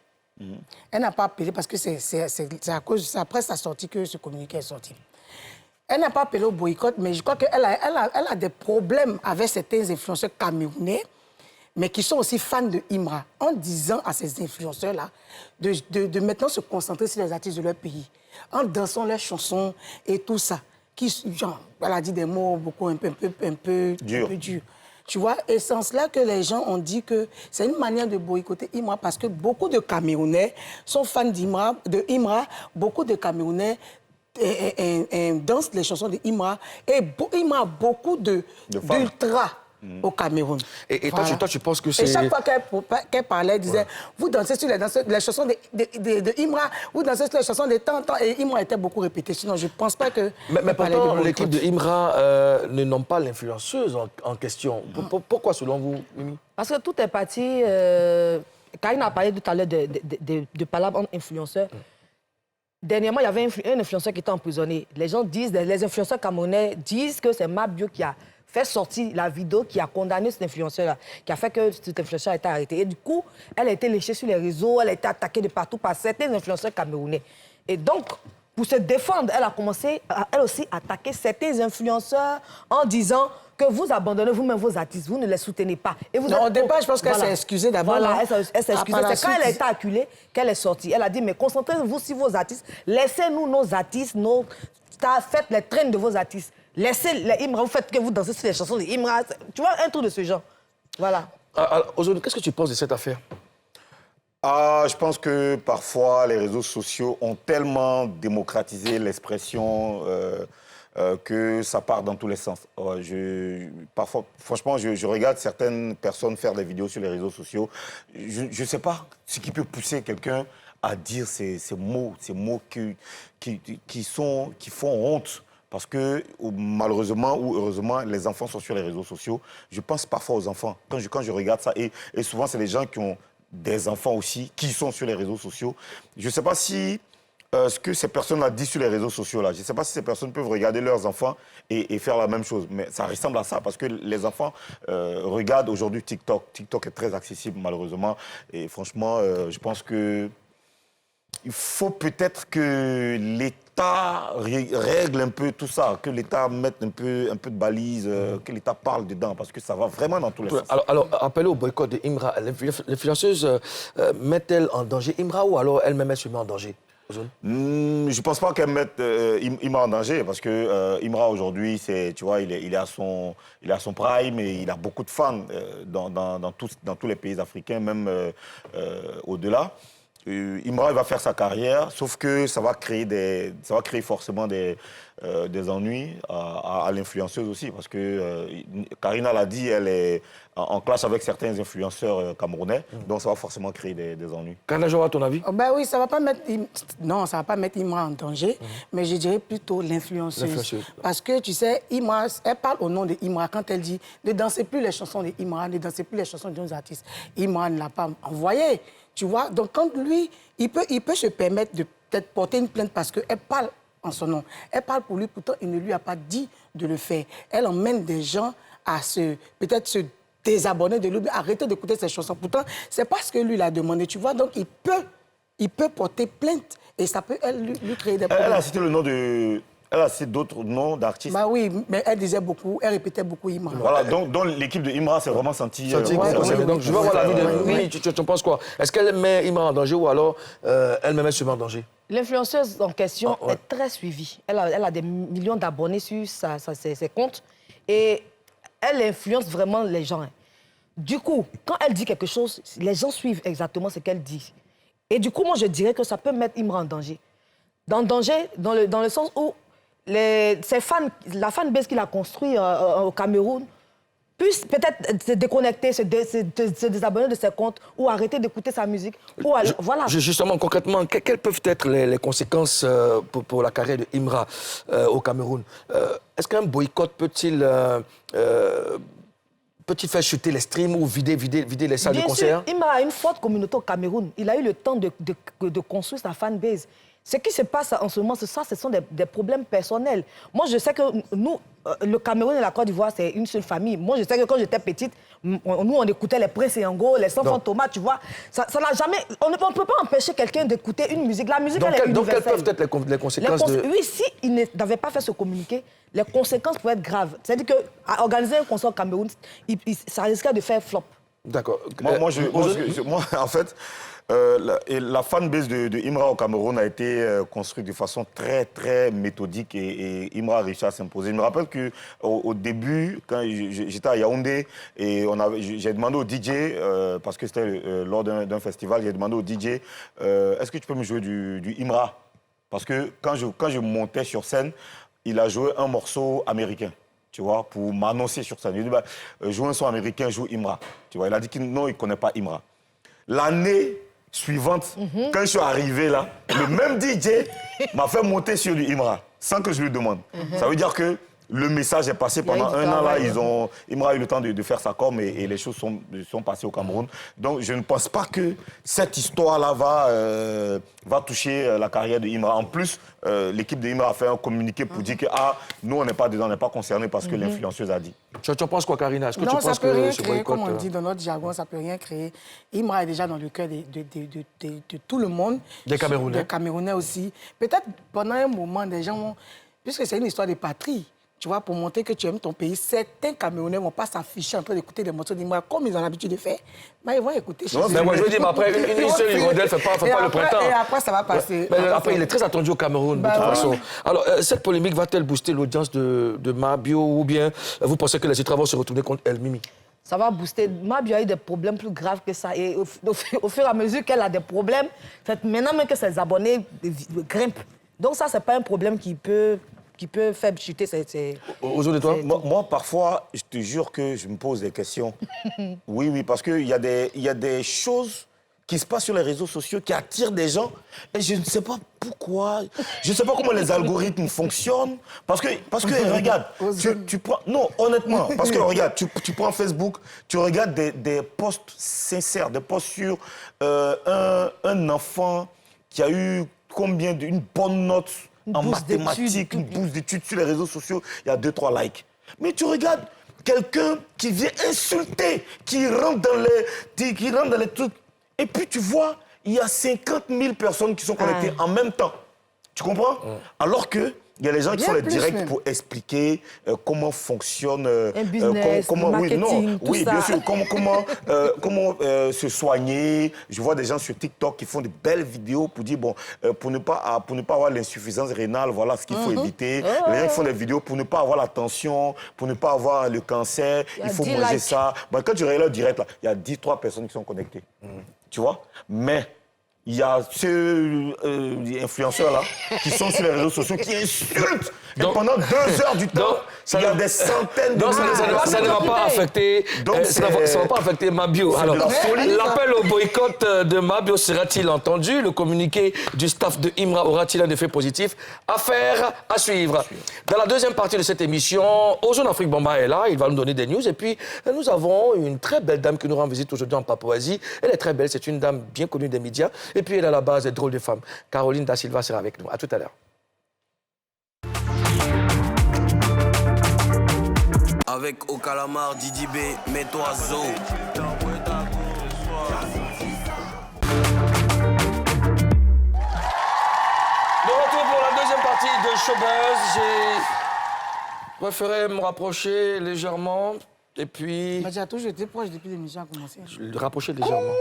Elle n'a pas appelé parce que c'est à cause de ça, après sa sortie que ce communiqué est sorti. Elle n'a pas appelé au boycott, mais je crois qu'elle a des problèmes avec certains influenceurs camerounais, mais qui sont aussi fans de Imra, en disant à ces influenceurs-là de maintenant se concentrer sur les artistes de leur pays, en dansant leurs chansons et tout ça. Elle a dit des mots beaucoup un peu durs. Tu vois, et c'est cela que les gens ont dit que c'est une manière de boycotter Imra parce que beaucoup de Camerounais sont fans de Imra, beaucoup de Camerounais dansent les chansons de Imra et Imra a beaucoup d'ultra au Cameroun. Et Voilà. toi, tu penses que c'est... Et chaque fois qu'elle parlait, elle disait, vous dansez sur les chansons de Imra, vous dansez sur les chansons de Tantan, et Imra était beaucoup répété. Sinon, je ne pense pas que... Mais pourtant, l'équipe de Imra ne nomme pas l'influenceuse en question. Pourquoi, selon vous, Mimi? Parce que tout est parti... Karine a parlé tout à l'heure de palabres entre influenceurs. Dernièrement, il y avait un influenceur qui était emprisonné. Les gens disent, les influenceurs camerounais disent que c'est Mabio qui a fait sortir la vidéo qui a condamné cet influenceur-là, qui a fait que cet influenceur a été arrêté. Et du coup, elle a été léchée sur les réseaux, elle a été attaquée de partout par certains influenceurs camerounais. Et donc, pour se défendre, elle a commencé à, elle aussi, attaquer certains influenceurs en disant que vous abandonnez vous-même vos artistes, vous ne les soutenez pas. Et vous au départ, je pense qu'elle s'est excusée d'abord. Voilà, elle s'est excusée. C'est quand elle a été acculée qu'elle est sortie. Elle a dit, mais concentrez-vous sur vos artistes, laissez-nous nos artistes, faites les traînes de vos artistes. Laissez les Imra, vous faites que vous dansez sur les chansons de Imra. Tu vois, un truc de ce genre. Voilà. Aujourd'hui, qu'est-ce que tu penses de cette affaire? Je pense que parfois, les réseaux sociaux ont tellement démocratisé l'expression que ça part dans tous les sens. Parfois, franchement, je regarde certaines personnes faire des vidéos sur les réseaux sociaux. Je ne sais pas ce qui peut pousser quelqu'un à dire ces mots qui font honte. Parce que malheureusement ou heureusement, les enfants sont sur les réseaux sociaux. Je pense parfois aux enfants. Quand je regarde ça, et souvent, c'est les gens qui ont des enfants aussi, qui sont sur les réseaux sociaux. Je ne sais pas si ce que ces personnes-là disent sur les réseaux sociaux, là, je ne sais pas si ces personnes peuvent regarder leurs enfants et faire la même chose. Mais ça ressemble à ça, parce que les enfants regardent aujourd'hui TikTok. TikTok est très accessible, malheureusement. Et franchement, je pense que il faut peut-être que l'État règle un peu tout ça, que l'État mette un peu de balises, que l'État parle dedans, parce que ça va vraiment dans tous les sens. Alors, appeler au boycott de Imra, l'influenceuse met-elle en danger Imra ou alors elle-même elle se met en danger? Je ne pense pas qu'elle mette Imra en danger, parce que Imra aujourd'hui, tu vois, il est à son prime et il a beaucoup de fans dans tous les pays africains, même au-delà. Imra va faire sa carrière, sauf que ça va créer forcément des des ennuis à l'influenceuse aussi, parce que Karina l'a dit, elle est en clash avec certains influenceurs camerounais, donc ça va forcément créer des ennuis. Karina Joa, à ton avis? Ben oui, ça va pas mettre... Non, ça va pas mettre Imra en danger, mais je dirais plutôt l'influenceuse. Parce que, tu sais, Imra, elle parle au nom de Imra quand elle dit ne dansez plus les chansons de Imra, ne dansez plus les chansons de nos artistes. Imra ne l'a pas envoyé, tu vois. Donc, quand lui, il peut se permettre de peut-être porter une plainte parce qu'elle parle en son nom. Elle parle pour lui, pourtant, il ne lui a pas dit de le faire. Elle emmène des gens à peut-être se désabonner de lui, arrêter d'écouter ses chansons. Pourtant, c'est pas ce que lui l'a demandé, tu vois. Donc, il peut porter plainte et ça peut lui créer des problèmes. Elle a cité le nom de... Elle a cité d'autres noms d'artistes. Bah oui, mais elle disait beaucoup, elle répétait beaucoup Imra. Voilà, donc l'équipe de Imra s'est vraiment sentie... Donc, je veux voir l'avis de... Oui, tu en penses quoi? Est-ce qu'elle met Imra en danger ou alors elle-même elle se met en danger? L'influenceuse en question est très suivie. Elle a des millions d'abonnés sur ses comptes et elle influence vraiment les gens. Du coup, quand elle dit quelque chose, les gens suivent exactement ce qu'elle dit. Et du coup, moi, je dirais que ça peut mettre Imra en danger. Dans le sens où ses fans, la fanbase qu'il a construit au Cameroun, puissent peut-être se déconnecter, se désabonner de ses comptes ou arrêter d'écouter sa musique. Ou alors, voilà. Justement, concrètement, quelles peuvent être les conséquences pour la carrière de Imra au Cameroun? Est-ce qu'un boycott peut-il faire chuter les streams ou vider les salles de concert? Bien sûr, Imra a une forte communauté au Cameroun. Il a eu le temps de construire sa fanbase. Ce qui se passe en ce moment, ce sont des problèmes personnels. Moi, je sais que nous, le Cameroun et la Côte d'Ivoire, c'est une seule famille. Moi, je sais que quand j'étais petite, nous, on écoutait les Princes et Yango, les Enfants Thomas, tu vois. Ça n'a jamais... On ne peut pas empêcher quelqu'un d'écouter une musique. La musique, elle est universelle. Donc, quelles peuvent être les conséquences de... Oui, s'il n'avait pas fait ce communiqué, les conséquences pourraient être graves. C'est-à-dire qu'organiser un concert au Cameroun, ça risquait de faire flop. D'accord. Moi, en fait... la fanbase de Imra au Cameroun a été construite de façon très, très méthodique et Imra a réussi à s'imposer. Je me rappelle qu'au début, quand j'étais à Yaoundé, et j'ai demandé au DJ, parce que c'était lors d'un festival, j'ai demandé au DJ, est-ce que tu peux me jouer du Imra? Parce que quand je montais sur scène, il a joué un morceau américain. Tu vois, pour m'annoncer sur scène. Il dit, joue un son américain, joue Imra. Tu vois, il a dit qu'il ne connaît pas Imra. L'année suivante, quand je suis arrivé là, le même DJ m'a fait monter sur du Imra, sans que je lui demande. Ça veut dire que le message est passé pendant un an là, Imra a eu le temps de faire sa com et les choses sont passées au Cameroun. Donc je ne pense pas que cette histoire-là va toucher la carrière de Imra. En plus, l'équipe de Imra a fait un communiqué pour dire que nous on n'est pas dedans, on n'est pas concernés parce que l'influenceuse a dit. Tu en penses quoi, Karina? Est-ce que non, tu penses ça peut rien ce créer, boycott... comme on dit dans notre jargon, ça peut rien créer. Imra est déjà dans le cœur de tout le monde. Des Camerounais. Des Camerounais aussi. Peut-être pendant un moment, des gens vont... Puisque c'est une histoire de patrie, tu vois, pour montrer que tu aimes ton pays, certains Camerounais ne vont pas s'afficher en train d'écouter des morceaux d'Imra comme ils ont l'habitude de faire. Mais ils vont écouter. Mais moi, je veux dire, après, une seule hirondelle ne fait pas le printemps. Et après, ça va passer. Mais après, il est très attendu au Cameroun, de toute façon. Alors, cette polémique va-t-elle booster l'audience de Mabio ou bien vous pensez que les titres vont se retourner contre elle, Mimi? Ça va booster. Mabio a eu des problèmes plus graves que ça. Et au fur et à mesure qu'elle a des problèmes, maintenant même que ses abonnés grimpent. Donc ça, c'est pas un problème qui peut faire chuter ses... Aux de toi? Moi, parfois, je te jure que je me pose des questions. Oui, parce qu'il y a des choses qui se passent sur les réseaux sociaux qui attirent des gens. Et je ne sais pas pourquoi. Je ne sais pas comment les algorithmes fonctionnent. Parce que regarde, tu prends... Non, honnêtement, parce que regarde, tu prends Facebook, tu regardes des posts sincères, des posts sur un enfant qui a eu combien d'une bonne note en mathématiques, une bourse d'études sur les réseaux sociaux, il y a 2-3 likes. Mais tu regardes quelqu'un qui vient insulter, qui rentre dans les trucs. Et puis tu vois, il y a 50 000 personnes qui sont connectées en même temps. Tu comprends? Alors que il y a les gens qui font les directs pour expliquer comment fonctionne... un business, marketing, tout ça. Bien sûr. Comment se soigner. Je vois des gens sur TikTok qui font de belles vidéos pour dire, bon, pour ne pas avoir l'insuffisance rénale, voilà ce qu'il faut éviter. Les gens qui font des vidéos pour ne pas avoir la tension, pour ne pas avoir le cancer, il faut manger ça. Quand tu regardes le direct, là, il y a 3 personnes qui sont connectées. Tu vois? Mais il y a ces influenceurs-là qui sont sur les réseaux sociaux qui insultent. Et pendant 2 heures du temps, il y a des centaines de... Donc ça ne va pas affecter, ça va pas affecter Mabio. Alors, l'appel au boycott de Mabio sera-t-il entendu? Le communiqué du staff de IMRA aura-t-il un effet positif? Affaire à suivre. Dans la deuxième partie de cette émission, Ozone Afrique Bamba est là, il va nous donner des news. Et puis, nous avons une très belle dame qui nous rend visite aujourd'hui en Papouasie. Elle est très belle, c'est une dame bien connue des médias. Et puis, elle est à la base des drôles de femmes. Caroline Da Silva sera avec nous. À tout à l'heure. Avec Okalamar, Didi B, mets-toi Zo. De retour pour la deuxième partie de Showbuzz. J'ai préféré me rapprocher légèrement et puis... J'ai toujours été proche depuis l'émission a commencé. Rapprocher légèrement.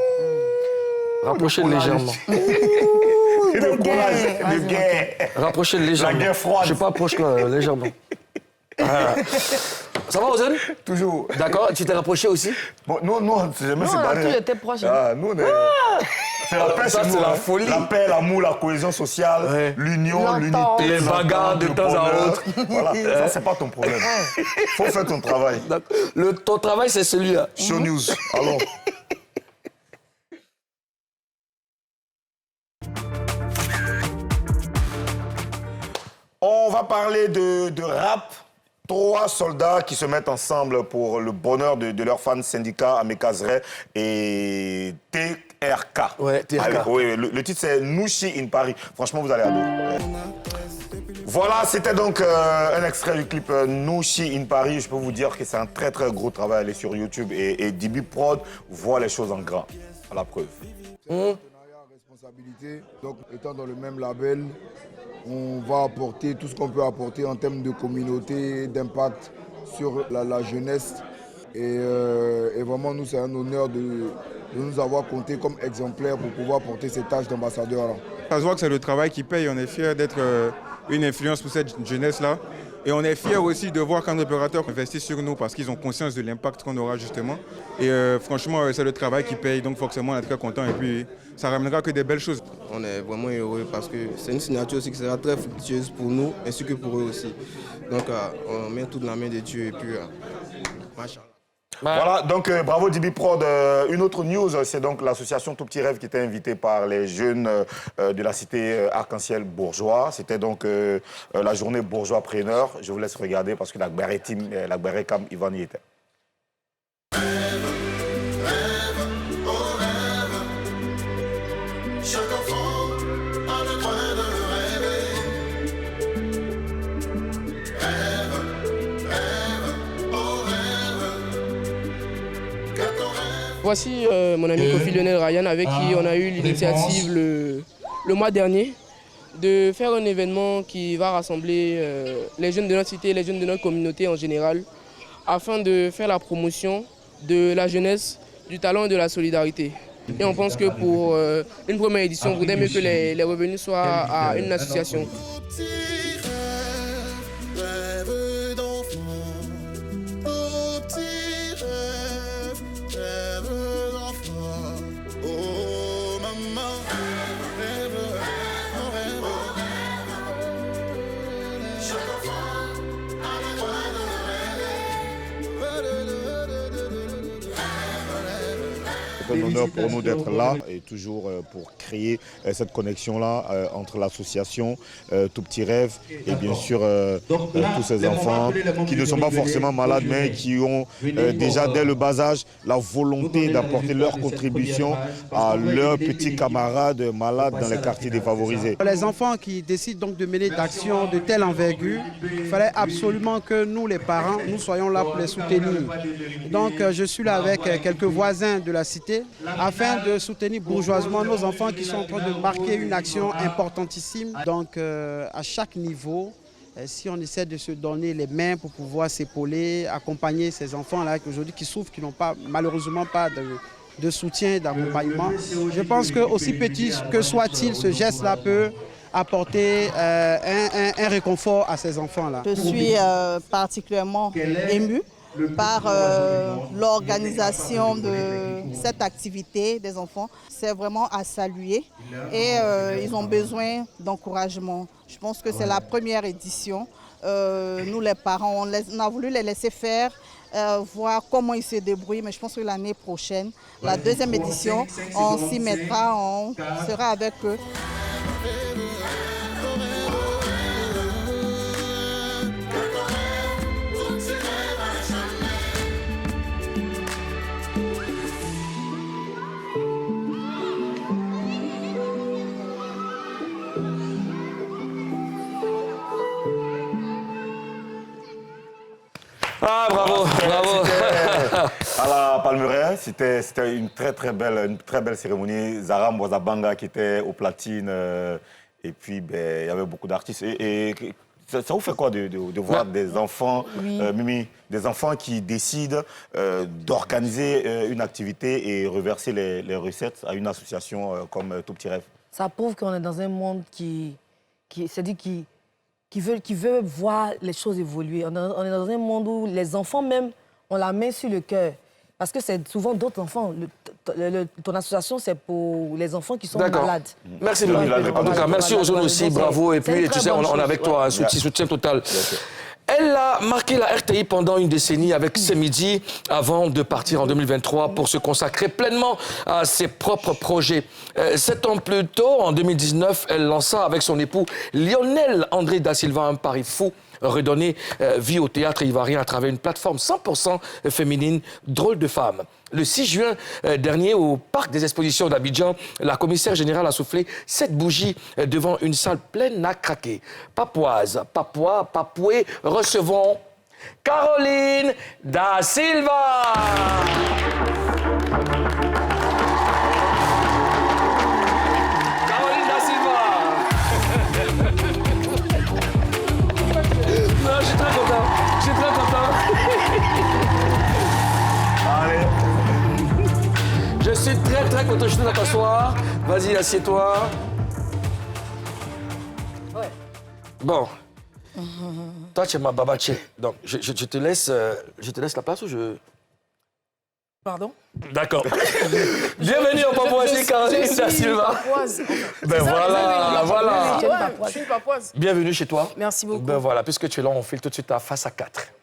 Rapprocher légèrement. Le courage, le guerre. Rapprocher légèrement. La guerre froide. Je suis pas proche là, légèrement. Ça va, Ozone? Toujours. D'accord, tu t'es rapproché aussi? Bon, nous, on s'est jamais Non, séparés. on a tous été proches. Nous, on est... C'est la paix, Ça, c'est la folie. La paix, l'amour, la cohésion sociale, Ouais. l'union, l'unité. Les bagarres de temps à autre. Voilà, ça, c'est pas ton problème. Faut faire ton travail. Ton travail, c'est celui-là. Show News, allons. On va parler de rap. 3 soldats qui se mettent ensemble pour le bonheur de leurs fans syndicats Amekazre et TRK. Ouais, TRK. Allez, oui, le titre c'est Nushi in Paris. Franchement, vous allez adorer. Voilà, c'était donc un extrait du clip Nushi in Paris. Je peux vous dire que c'est un très très gros travail. Allez sur YouTube et DB Prod voit les choses en grand. À la preuve. Responsabilité. Donc, étant dans le même label, on va apporter tout ce qu'on peut apporter en termes de communauté, d'impact sur la jeunesse. Et vraiment, nous, c'est un honneur de nous avoir compté comme exemplaires pour pouvoir porter ces tâches d'ambassadeur. Ça se voit que c'est le travail qui paye. On est fiers d'être une influence pour cette jeunesse-là. Et on est fiers aussi de voir qu'un opérateur investit sur nous parce qu'ils ont conscience de l'impact qu'on aura justement. Et franchement, c'est le travail qui paye, donc forcément on est très content et puis ça ramènera que des belles choses. On est vraiment heureux parce que c'est une signature aussi qui sera très fructueuse pour nous ainsi que pour eux aussi. Donc on met tout dans la main de Dieu et puis machallah. Voilà, donc bravo DB Prod. Une autre news, c'est donc l'association Tout Petit Rêve qui était invitée par les jeunes de la cité Arc-en-Ciel bourgeois. C'était donc la journée bourgeois preneur. Je vous laisse regarder parce que la Gbere Kam Ivan y était. Voici mon ami Kofi Lionel Ryan avec qui on a eu l'initiative le mois dernier de faire un événement qui va rassembler les jeunes de notre cité, les jeunes de notre communauté en général, afin de faire la promotion de la jeunesse, du talent et de la solidarité. Et on pense que pour une première édition, il vaudrait mieux que les revenus soient à une association. C'est un honneur pour nous d'être là et toujours pour créer cette connexion-là entre l'association Tout Petit Rêve et bien sûr tous ces enfants qui ne sont pas forcément malades mais qui ont déjà dès le bas âge la volonté d'apporter leur contribution à leurs petits camarades malades dans les quartiers défavorisés. Les enfants qui décident donc de mener d'actions de telle envergure, il fallait absolument que nous les parents, nous soyons là pour les soutenir. Donc je suis là avec quelques voisins de la cité afin de soutenir bourgeoisement nos enfants qui sont en train de marquer une action importantissime. Donc à chaque niveau, si on essaie de se donner les mains pour pouvoir s'épauler, accompagner ces enfants-là aujourd'hui qui souffrent, qui n'ont pas malheureusement pas de soutien, d'accompagnement, je pense que aussi petit que soit-il, ce geste-là peut apporter un réconfort à ces enfants-là. Je suis particulièrement émue par l'organisation de cette activité des enfants. C'est vraiment à saluer et ils ont besoin d'encouragement. Je pense que c'est la première édition. Nous, les parents, on a voulu les laisser faire, voir comment ils se débrouillent, mais je pense que l'année prochaine, la deuxième édition, on s'y mettra, on sera avec eux. Ah, bravo, bravo. À la Palmeraie, c'était une très belle cérémonie. Zara Mwazabanga qui était au platine. Et puis, ben, il y avait beaucoup d'artistes. Et ça vous fait quoi de voir des enfants, Mimi, des enfants qui décident d'organiser une activité et reverser les recettes à une association comme Tout Petit Rêve? Ça prouve qu'on est dans un monde qui veut voir les choses évoluer. On est dans un monde où les enfants même ont la main sur le cœur. Parce que c'est souvent d'autres enfants. Ton association, c'est pour les enfants qui sont malades. Merci, en tout cas, merci aux jeunes aussi, bravo. Et puis, tu sais, on est avec toi, un soutien total. Elle a marqué la RTI pendant une décennie avec C'est Midi avant de partir en 2023 pour se consacrer pleinement à ses propres projets. 7 ans plus tôt, en 2019, elle lança avec son époux Lionel André da Silva un pari fou, redonner vie au théâtre ivoirien à travers une plateforme 100% féminine, Drôle de Femme. Le 6 juin dernier, au Parc des Expositions d'Abidjan, la commissaire générale a soufflé 7 bougies devant une salle pleine à craquer. Papoise, Papois, Papoué, recevons Caroline da Silva. Caroline da Silva. Non, je suis très content. Je suis très content. Allez. Je suis très content, je te laisse t'asseoir. Vas-y, assieds-toi. Ouais. Bon. Toi, tu es ma babache. Donc, je te laisse la place ou je... Pardon? D'accord. Bienvenue en Papouasie, Caroline da Silva. Ben voilà. Je suis papouase. Bienvenue chez toi. Merci beaucoup. Ben voilà, puisque tu es là, on file tout de suite à Face à 4.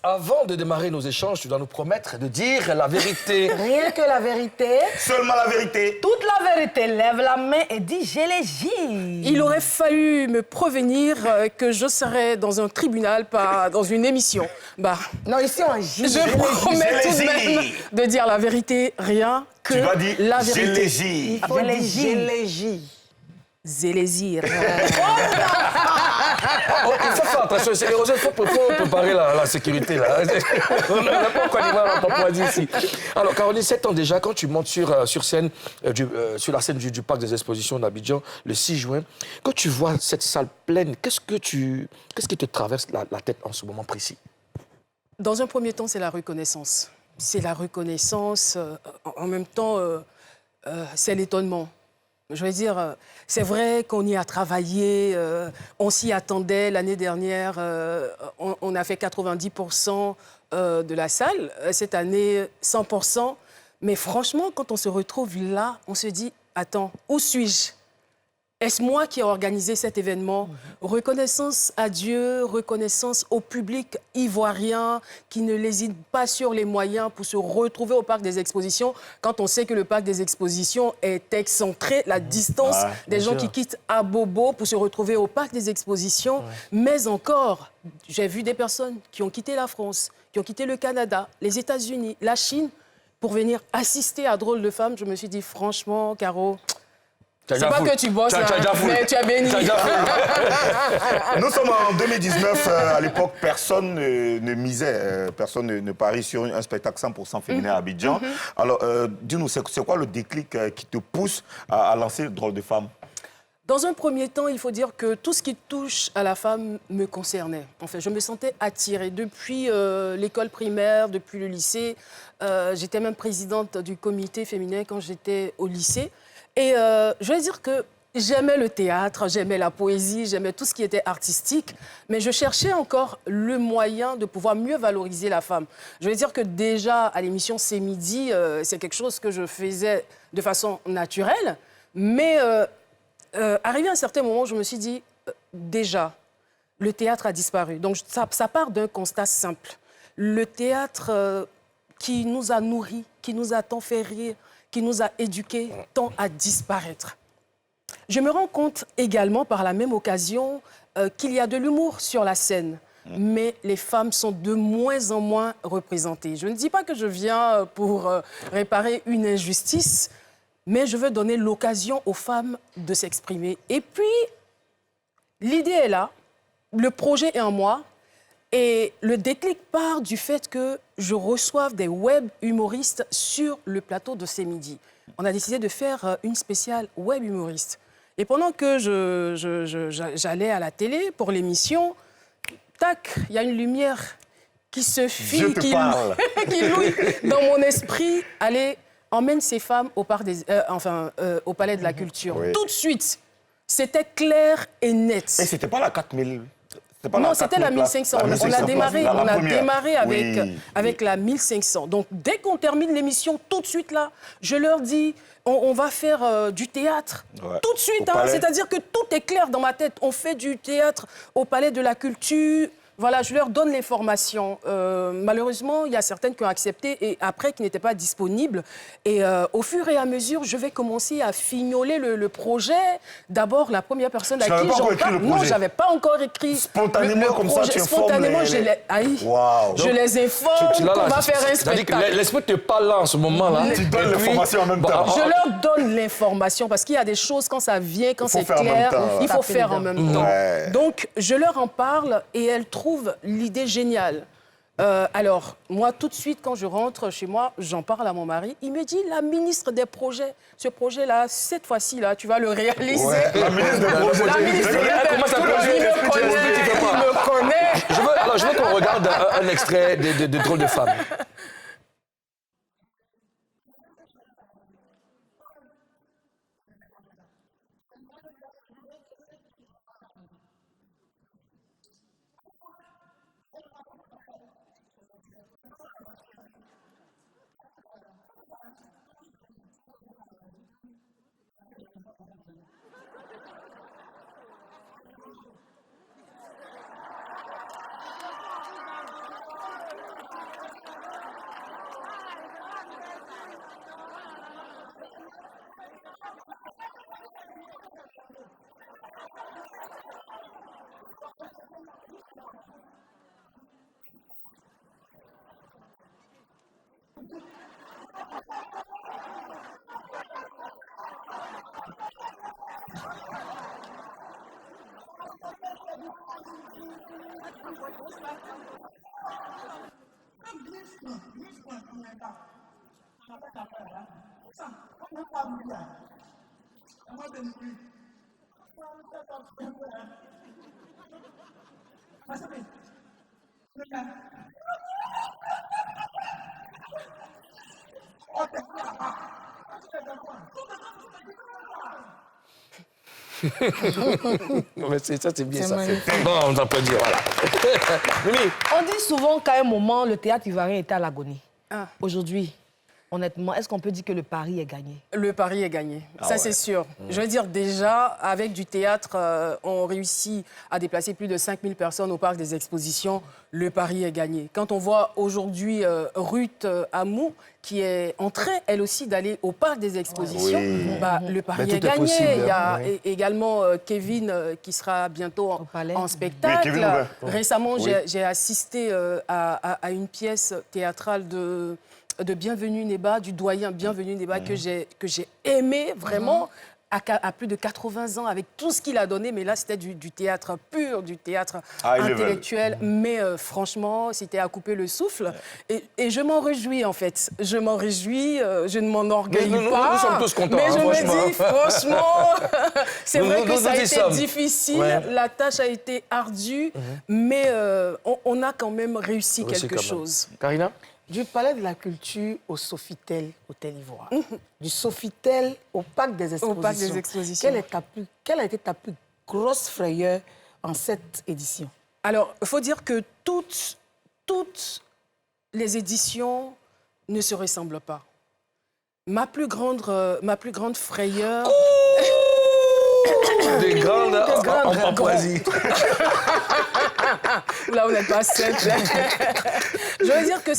Avant de démarrer nos échanges, tu dois nous promettre de dire la vérité. Rien que la vérité. Seulement la vérité. Toute la vérité. Lève la main et dis « j'ai les gilles ». Il aurait fallu me prévenir que je serais dans un tribunal, pas dans une émission. Bah, non, ici on gît. Je promets tout de même de dire la vérité, rien que tu vas dire, la vérité. Il faut les gilles. Zélésir. Oh, il faut faire attention, c'est il faut préparer la sécurité. Là. On n'a pas encore arrivé à Papouasie ici. Alors, Caroline, 7 ans déjà, quand tu montes sur scène, sur la scène du Parc des Expositions d'Abidjan, le 6 juin, quand tu vois cette salle pleine, qu'est-ce qui te traverse la tête en ce moment précis? Dans un premier temps, c'est la reconnaissance. C'est la reconnaissance, en même temps, c'est l'étonnement. Je veux dire, c'est vrai qu'on y a travaillé, on s'y attendait. L'année dernière, on a fait 90% de la salle. Cette année, 100%. Mais franchement, quand on se retrouve là, on se dit, attends, où suis-je? Est-ce moi qui ai organisé cet événement? Reconnaissance à Dieu, reconnaissance au public ivoirien qui ne lésine pas sur les moyens pour se retrouver au Parc des Expositions quand on sait que le Parc des Expositions est excentré, la distance des gens qui quittent Abobo pour se retrouver au Parc des Expositions. Mais encore, j'ai vu des personnes qui ont quitté la France, qui ont quitté le Canada, les États-Unis, la Chine pour venir assister à Drôle de Femme. Je me suis dit, franchement, Caro... C'est pas que tu bosses, mais tu as béni. Nous sommes en 2019. À l'époque, personne ne misait, personne ne parie sur un spectacle 100% féminin à Abidjan. Alors, dis-nous, c'est quoi le déclic qui te pousse à lancer Drôle de Femme? Dans un premier temps, il faut dire que tout ce qui touche à la femme me concernait. En fait, je me sentais attirée depuis l'école primaire, depuis le lycée. J'étais même présidente du comité féminin quand j'étais au lycée. Et je vais dire que J'aimais le théâtre, j'aimais la poésie, j'aimais tout ce qui était artistique, mais je cherchais encore le moyen de pouvoir mieux valoriser la femme. Je veux dire que déjà, à l'émission C'est Midi, c'est quelque chose que je faisais de façon naturelle, mais arrivé à un certain moment, je me suis dit, déjà, le théâtre a disparu. Donc ça part d'un constat simple. Le théâtre qui nous a nourris, qui nous a tant fait rire, qui nous a éduqués, tend à disparaître. Je me rends compte également, par la même occasion, qu'il y a de l'humour sur la scène. Mais les femmes sont de moins en moins représentées. Je ne dis pas que je viens pour réparer une injustice, mais je veux donner l'occasion aux femmes de s'exprimer. Et puis, l'idée est là, le projet est en moi, et le déclic part du fait que je reçoive des web humoristes sur le plateau de C'est Midi. On a décidé de faire une spéciale web humoriste. Et pendant que j'allais à la télé pour l'émission, tac, il y a une lumière qui se file, qui louille dans mon esprit. Allez, emmène ces femmes au au Palais de la Culture. Oui. Tout de suite, c'était clair et net. Et c'était pas la 4000. Non, c'était la 1500. On a démarré avec la 1500. Donc, dès qu'on termine l'émission, tout de suite là, je leur dis, on va faire du théâtre. Ouais. Tout de suite, hein, c'est-à-dire que tout est clair dans ma tête. On fait du théâtre au Palais de la Culture. Voilà, je leur donne l'information. Malheureusement, il y a certaines qui ont accepté et après qui n'étaient pas disponibles. Et au fur et à mesure, je vais commencer à fignoler le projet. D'abord, la première personne à qui j'en parle. Non, je n'avais pas encore écrit. Spontanément, comme ça, tu spontanément, je les informe qu'on va faire un spectacle. L'esprit te parle là en ce moment-là. Tu donnes l'information en même temps. Je leur donne l'information parce qu'il y a des choses, quand ça vient, quand c'est clair, il faut faire en même temps. Donc, je leur en parle et elles trouvent l'idée géniale. Alors, moi, tout de suite, quand je rentre chez moi, j'en parle à mon mari. Il me dit, la ministre des projets, ce projet-là, cette fois-ci, là, tu vas le réaliser. Ouais, la ministre des projets. La ministre des projets. Il me connaît. Alors, je veux qu'on regarde un extrait de Drôle de femme. Mais ça, c'est bien ça. Bon, on t'en peut dire, voilà. On dit souvent qu'à un moment, le théâtre ivoirien était à l'agonie. Aujourd'hui, honnêtement, est-ce qu'on peut dire que le pari est gagné? Le pari est gagné, ça c'est sûr. Je veux dire, déjà, avec du théâtre, on réussit à déplacer plus de 5000 personnes au Parc des Expositions. Le pari est gagné. Quand on voit aujourd'hui Ruth Amou, qui est en train, elle aussi, d'aller au Parc des Expositions, le pari est gagné. Il y a également Kevin qui sera bientôt en spectacle. Récemment, j'ai assisté à une pièce théâtrale de Bienvenue Néba, du doyen Bienvenue Néba, que j'ai aimé vraiment à plus de 80 ans, avec tout ce qu'il a donné. Mais là, c'était du théâtre pur, du théâtre intellectuel. Mais franchement, c'était à couper le souffle. Et je m'en réjouis, en fait. Je m'en réjouis, je ne m'enorgueillis pas. Nous sommes tous contents. Mais je franchement. me dis, franchement, c'est vrai que ça a été difficile. La tâche a été ardue. Mais on a quand même réussi quelque chose. Karina? Du Palais de la Culture au Sofitel, Hôtel Ivoire. Du Sofitel au Parc des Expositions. Au Parc des Expositions. Quelle a été ta plus grosse frayeur en cette édition? Alors, il faut dire que toutes les éditions ne se ressemblent pas. Ma plus grande frayeur... Des grandes en Papouasie. Là, on n'est pas sec. Je veux dire que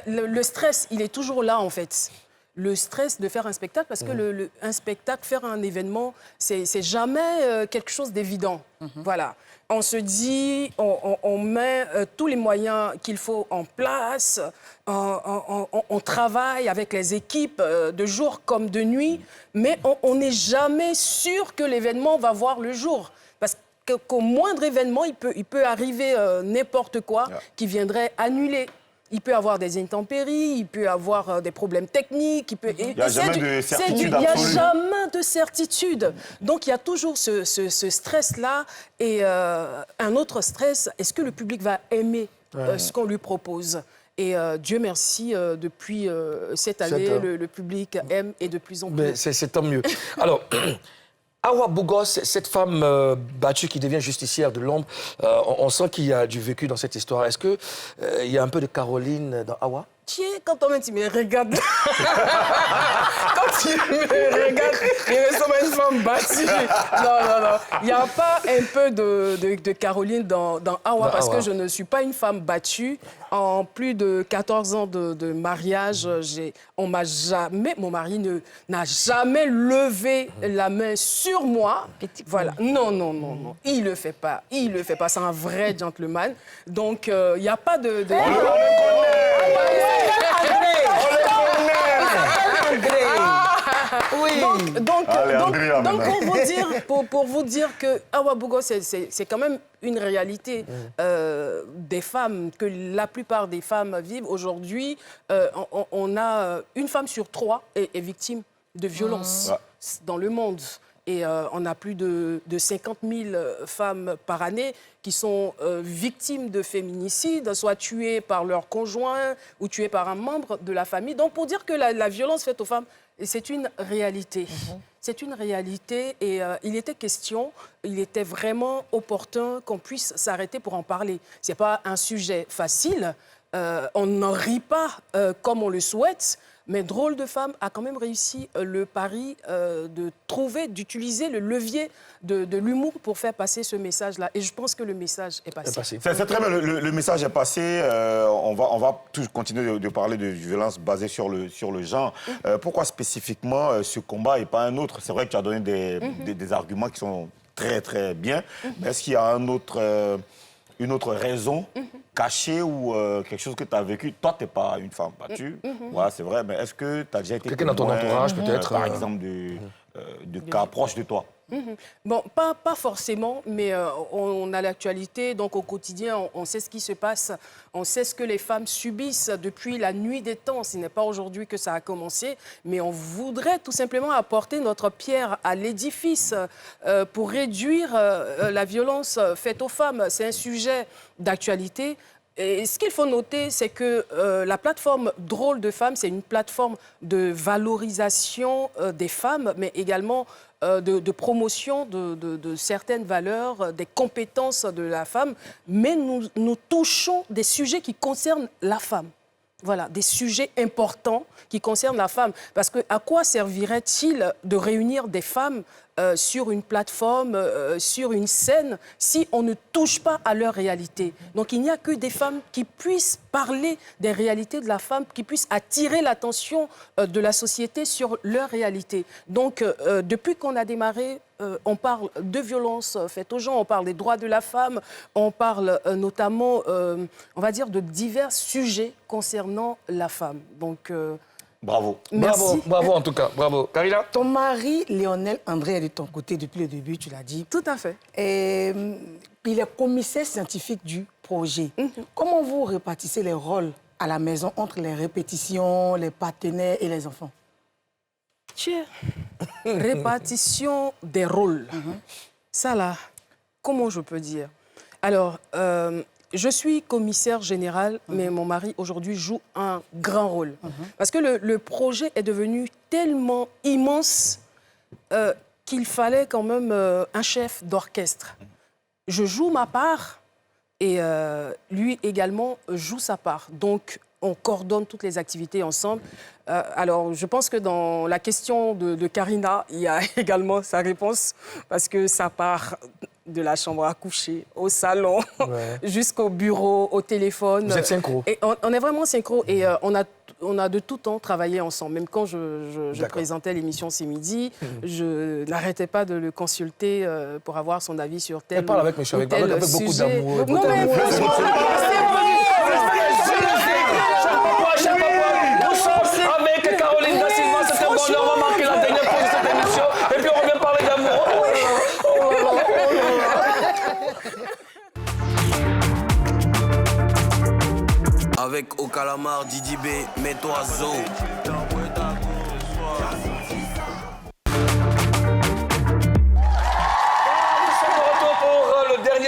le stress, il est toujours là, en fait. Le stress de faire un spectacle, parce que un spectacle, faire un événement, c'est jamais quelque chose d'évident. Voilà. On se dit, on met tous les moyens qu'il faut en place, on travaille avec les équipes de jour comme de nuit, mais on n'est jamais sûr que l'événement va voir le jour. Parce qu'au moindre événement, il peut arriver n'importe quoi qui viendrait annuler. Il peut y avoir des intempéries, il peut y avoir des problèmes techniques. Il n'y a jamais de certitude. Il n'y a jamais de certitude. Donc, il y a toujours ce stress-là. Et un autre stress, est-ce que le public va aimer ce qu'on lui propose? Et Dieu merci, depuis cette année, le public aime et de plus en plus. C'est tant mieux. Alors... Awa Bougos, cette femme battue qui devient justicière de l'ombre, on sent qu'il y a du vécu dans cette histoire. Est-ce qu'il y a un peu de Caroline dans Awa? Tiens, quand tu me regardes, quand tu me regardes, il ressemble à une femme battue. Non. Il n'y a pas un peu de Caroline dans Awa, parce que je ne suis pas une femme battue. En plus de 14 ans de mariage, mon mari n'a jamais levé la main sur moi. Voilà. Non. Il le fait pas. C'est un vrai gentleman. Donc, il n'y a pas de... Donc, pour vous dire que Awa Bougos, c'est quand même une réalité des femmes, que la plupart des femmes vivent aujourd'hui. On a une femme sur 3 est victime de violences dans le monde. Et on a plus de 50 000 femmes par année qui sont victimes de féminicide, soit tuées par leur conjoint ou tuées par un membre de la famille. Donc, pour dire que la violence faite aux femmes, c'est une réalité. C'est une réalité et il était vraiment opportun qu'on puisse s'arrêter pour en parler. Ce n'est pas un sujet facile, on n'en rit pas comme on le souhaite, mais Drôle de Femme a quand même réussi le pari d'utiliser le levier de l'humour pour faire passer ce message-là. Et je pense que le message est passé. C'est très bien, le message est passé. On va continuer de parler de violence basée sur le genre. Pourquoi spécifiquement ce combat et pas un autre? C'est vrai que tu as donné des arguments qui sont très, très bien. Mais est-ce qu'il y a une autre raison cachée ou quelque chose que tu as vécu? Toi, tu n'es pas une femme battue, voilà, c'est vrai, mais est-ce que tu as déjà été... Quelqu'un dans ton entourage, peut-être par exemple, de cas proches de toi? Bon, pas forcément, mais on a l'actualité, donc au quotidien, on sait ce qui se passe, on sait ce que les femmes subissent depuis la nuit des temps. Ce n'est pas aujourd'hui que ça a commencé, mais on voudrait tout simplement apporter notre pierre à l'édifice pour réduire la violence faite aux femmes. C'est un sujet d'actualité. Et ce qu'il faut noter, c'est que la plateforme Drôle de Femme, c'est une plateforme de valorisation des femmes, mais également de promotion de certaines valeurs, des compétences de la femme. Mais nous touchons des sujets qui concernent la femme. Voilà, des sujets importants qui concernent la femme. Parce que à quoi servirait-il de réunir des femmes sur une plateforme, sur une scène, si on ne touche pas à leur réalité? Donc il n'y a que des femmes qui puissent parler des réalités de la femme, qui puissent attirer l'attention de la société sur leur réalité. Donc depuis qu'on a démarré, on parle de violences faites aux gens, on parle des droits de la femme, on parle notamment, on va dire, de divers sujets concernant la femme. Donc... Bravo. Merci. Bravo en tout cas, bravo. Karina? Ton mari, Lionel André, est de ton côté depuis le début, tu l'as dit. Tout à fait. Et il est commissaire scientifique du projet. Comment vous répartissez les rôles à la maison entre les répétitions, les partenaires et les enfants? Tiens, répartition des rôles. Ça là, comment je peux dire? Alors, je suis commissaire général, mais mon mari aujourd'hui joue un grand rôle. Parce que le projet est devenu tellement immense qu'il fallait quand même un chef d'orchestre. Je joue ma part et lui également joue sa part. Donc, on coordonne toutes les activités ensemble. Alors, je pense que dans la question de Karina, il y a également sa réponse, parce que ça part de la chambre à coucher, au salon, jusqu'au bureau, au téléphone. Vous êtes synchro. Et on est vraiment synchro et on a de tout temps travaillé ensemble. Même quand je présentais l'émission C'est Midi, je n'arrêtais pas de le consulter pour avoir son avis sur tel parle avec monsieur, avec beaucoup d'amour. Non, mais franchement, avec Caroline Da Silva, c'était un bonheur. On va marquer la dernière pause de cette émission et puis on revient parler d'amour. Avec au calamar, Didi B, mets-toi zo.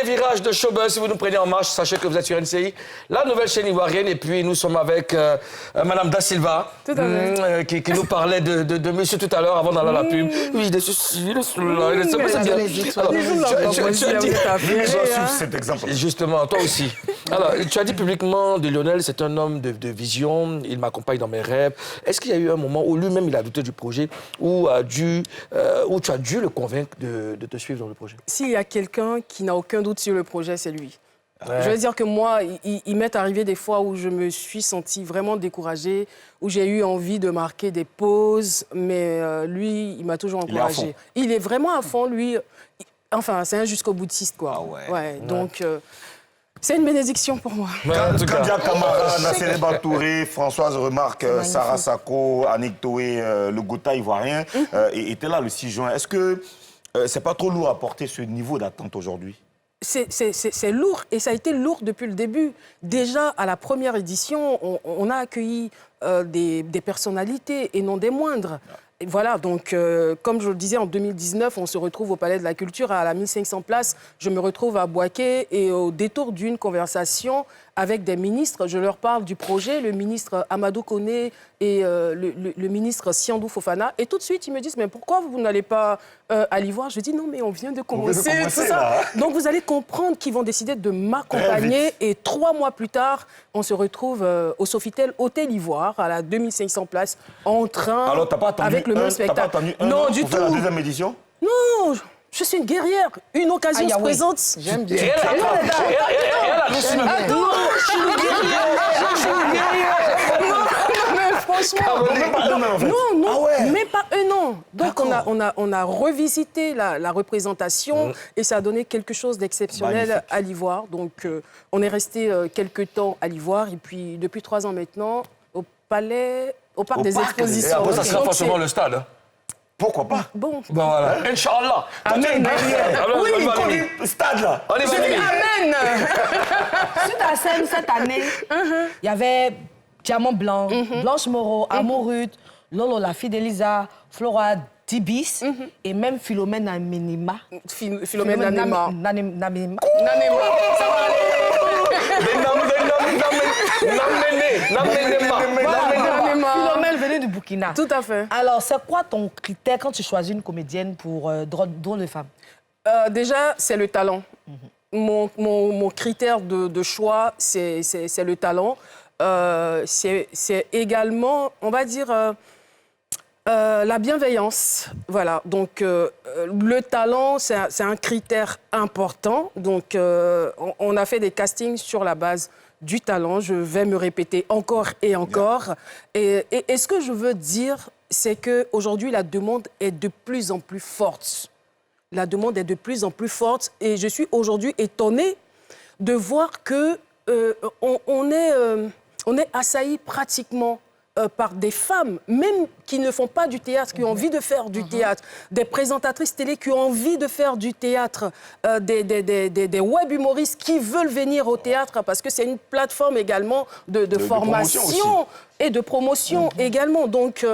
Virage de Showbuzz, si vous nous prenez en marche, sachez que vous êtes sur NCI, la nouvelle chaîne ivoirienne. Et puis nous sommes avec Madame Da Silva, qui nous parlait de monsieur tout à l'heure avant d'aller à la pub. Oui, il est cet exemple. Justement, toi aussi. Alors, tu as dit publiquement de Lionel, c'est un homme de vision, il m'accompagne dans mes rêves. Est-ce qu'il y a eu un moment où lui-même il a douté du projet, où tu as dû le convaincre de te suivre dans le projet? S'il y a quelqu'un qui n'a aucun doute sur le projet, c'est lui. Je veux dire que moi, il m'est arrivé des fois où je me suis sentie vraiment découragée, où j'ai eu envie de marquer des pauses, mais lui, il m'a toujours encouragée. Il est vraiment à fond, lui. Enfin, c'est un jusqu'au boutiste, quoi. Donc, c'est une bénédiction pour moi. Kandia Kamara, Nassere Touré, Françoise Remarque, Sarah Sako, Annick Toé, le Gotha ivoirien, étaient là le 6 juin. Est-ce que c'est pas trop lourd à porter ce niveau d'attente aujourd'hui? C'est lourd et ça a été lourd depuis le début. Déjà, à la première édition, on a accueilli des personnalités et non des moindres. Et voilà, donc, comme je le disais, en 2019, on se retrouve au Palais de la Culture à la 1500 places. Je me retrouve à Bouaké et au détour d'une conversation avec des ministres, je leur parle du projet, le ministre Amadou Koné et le ministre Siandou Fofana. Et tout de suite, ils me disent, mais pourquoi vous n'allez pas à l'Ivoire? Je dis, non, mais on vient de commencer, tout ça. Donc, vous allez comprendre qu'ils vont décider de m'accompagner. Et 3 mois plus tard, on se retrouve au Sofitel Hôtel Ivoire, à la 2500 places, en train, alors, t'as pas attendu avec le même spectacle. T'as pas attendu un an pour faire la deuxième édition? Non, je suis une guerrière. Une occasion se présente. J'aime bien. Attends, je suis une guerrière. Non, mais franchement. Non, même pas un an. Donc, on a revisité la représentation et ça a donné quelque chose d'exceptionnel à l'Ivoire. Donc, on est resté quelques temps à l'Ivoire et puis, depuis 3 ans maintenant, au parc des expositions. Et après, ça sera forcément le stade. Pourquoi pas? Bon. Ben voilà. Inch'Allah. Amen. Oui, il stade là. Je dis amen. Sur ta scène cette année, il y avait Diamant Blanc, Blanche Moreau, Amourut, Lolo la fille d'Elisa, Flora Dibis et même Philomène Amenima. Philomène Nanema. Nanema. Ça va Philomène venait du Burkina. Tout à fait. Alors, c'est quoi ton critère quand tu choisis une comédienne pour Drôle de femme? Déjà, c'est le talent. Mon critère de choix, c'est le talent. C'est également, on va dire, la bienveillance. Voilà, donc le talent, c'est un critère important. Donc, on a fait des castings sur la base du talent. Je vais me répéter encore et encore. Et ce que je veux dire, c'est qu'aujourd'hui, la demande est de plus en plus forte. La demande est de plus en plus forte. Et je suis aujourd'hui étonnée de voir qu'on est assailli pratiquement par des femmes, même qui ne font pas du théâtre, qui ont envie de faire du théâtre, des présentatrices télé qui ont envie de faire du théâtre, des web humoristes qui veulent venir au théâtre parce que c'est une plateforme également de formation et de promotion également. Donc,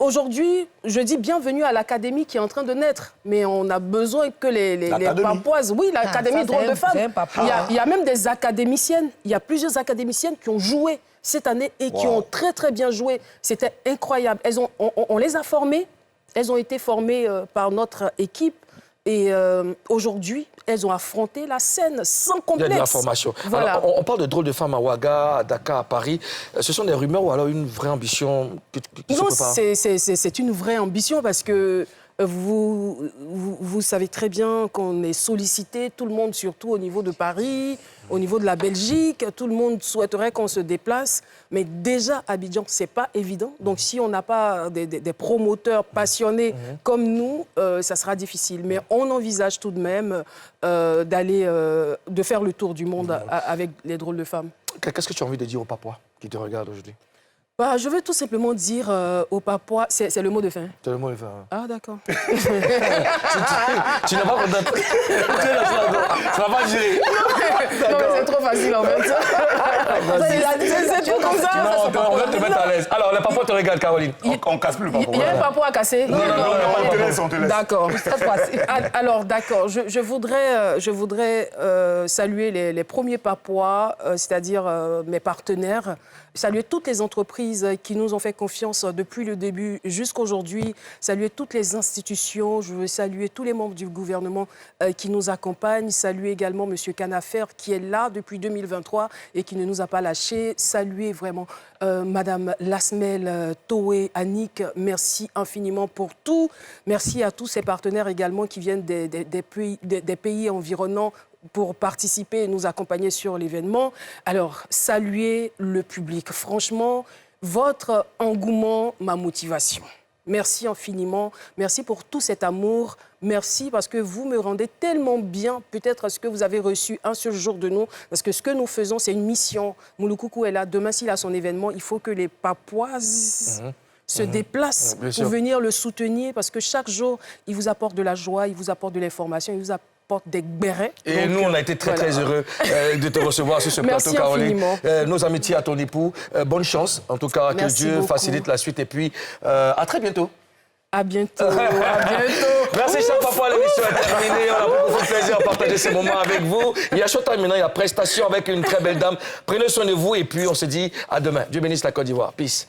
aujourd'hui, je dis bienvenue à l'académie qui est en train de naître. Mais on a besoin que les papouases... Oui, l'académie Drôle de Femmes. Il y a même des académiciennes. Il y a plusieurs académiciennes qui ont joué cette année et qui ont très, très bien joué. C'était incroyable. On les a formées. Elles ont été formées par notre équipe. Et aujourd'hui, elles ont affronté la scène sans complexe. Il y a de la formation. Voilà. Alors, on parle de Drôle de Femmes à Ouaga, à Dakar, à Paris. Ce sont des rumeurs ou alors une vraie ambition qui non, se prépare? c'est une vraie ambition parce que vous savez très bien qu'on est sollicité, tout le monde, surtout au niveau de Paris, au niveau de la Belgique, tout le monde souhaiterait qu'on se déplace. Mais déjà, Abidjan, ce n'est pas évident. Donc, si on n'a pas des promoteurs passionnés comme nous, ça sera difficile. Mais on envisage tout de même de faire le tour du monde avec les Drôles de Femmes. Qu'est-ce que tu as envie de dire aux Papouas qui te regardent aujourd'hui? Je veux tout simplement dire aux Papouas, c'est le mot de fin. C'est le mot de fin. Ah, d'accord. Tu n'as pas content. Ça va pas gérer. Non, mais c'est trop facile en fait. C'est tout comme ça. On va te mettre à l'aise. Alors, les Papouas te regardent, Caroline. On casse plus le Papouas. Il y a un Papouas à casser? Non, on te laisse. D'accord. Alors, d'accord. Je voudrais saluer les premiers Papouas, c'est-à-dire mes partenaires, saluer toutes les entreprises qui nous ont fait confiance depuis le début jusqu'à aujourd'hui, saluer toutes les institutions, je veux saluer tous les membres du gouvernement qui nous accompagnent, saluer également M. Canafer qui est là depuis 2023 et qui ne nous a pas lâchés, saluer vraiment Mme Lasmel, Toé, Annick, merci infiniment pour tout, merci à tous ces partenaires également qui viennent des pays environnants pour participer et nous accompagner sur l'événement. Alors, saluer le public. Franchement, votre engouement, ma motivation. Merci infiniment. Merci pour tout cet amour. Merci parce que vous me rendez tellement bien. Peut-être ce que vous avez reçu un seul jour de nous. Parce que ce que nous faisons, c'est une mission. Mouloukoukou est là. Demain, s'il a son événement, il faut que les Papouases se déplacent pour venir le soutenir. Parce que chaque jour, il vous apporte de la joie, il vous apporte de l'information, il vous apporte des bérets. Et donc, nous, on a été très, très heureux de te recevoir sur ce plateau, Caroline. Nos amitiés à ton époux. Bonne chance, en tout cas, que Dieu facilite la suite. Et puis, à très bientôt. À bientôt. À bientôt. Merci, cher Papouas. L'émission est terminée. On a beaucoup de plaisir à partager ces moments avec vous. Il y a Showtime maintenant, il y a prestation avec une très belle dame. Prenez soin de vous et puis on se dit à demain. Dieu bénisse la Côte d'Ivoire. Peace.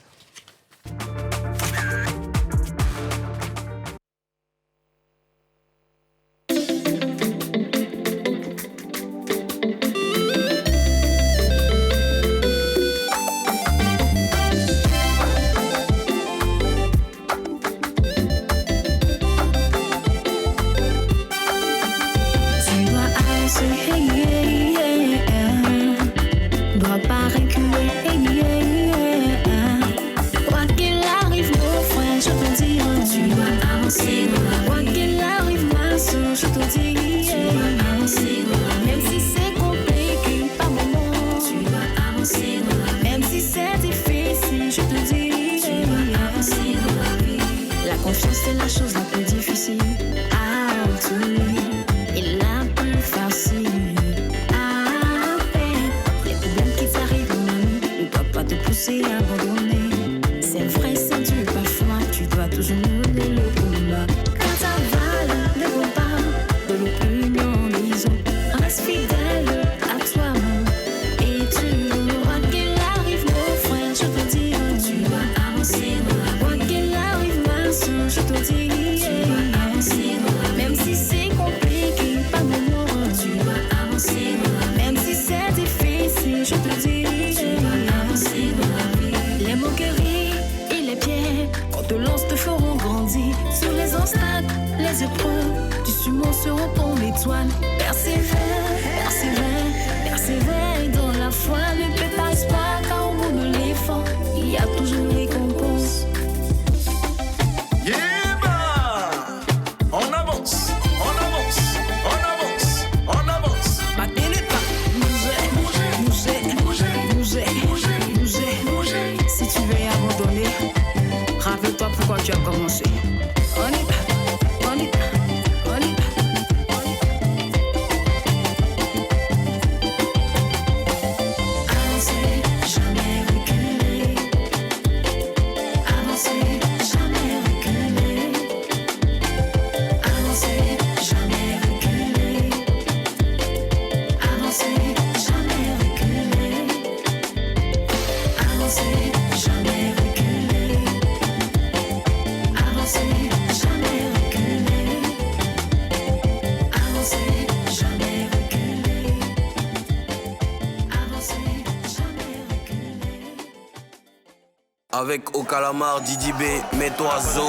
Avancer, jamais reculer. Avancer, jamais reculer. Avancer, jamais reculer. Avancer, jamais reculer. Avec au calamar, Didi B, mets-toi zo.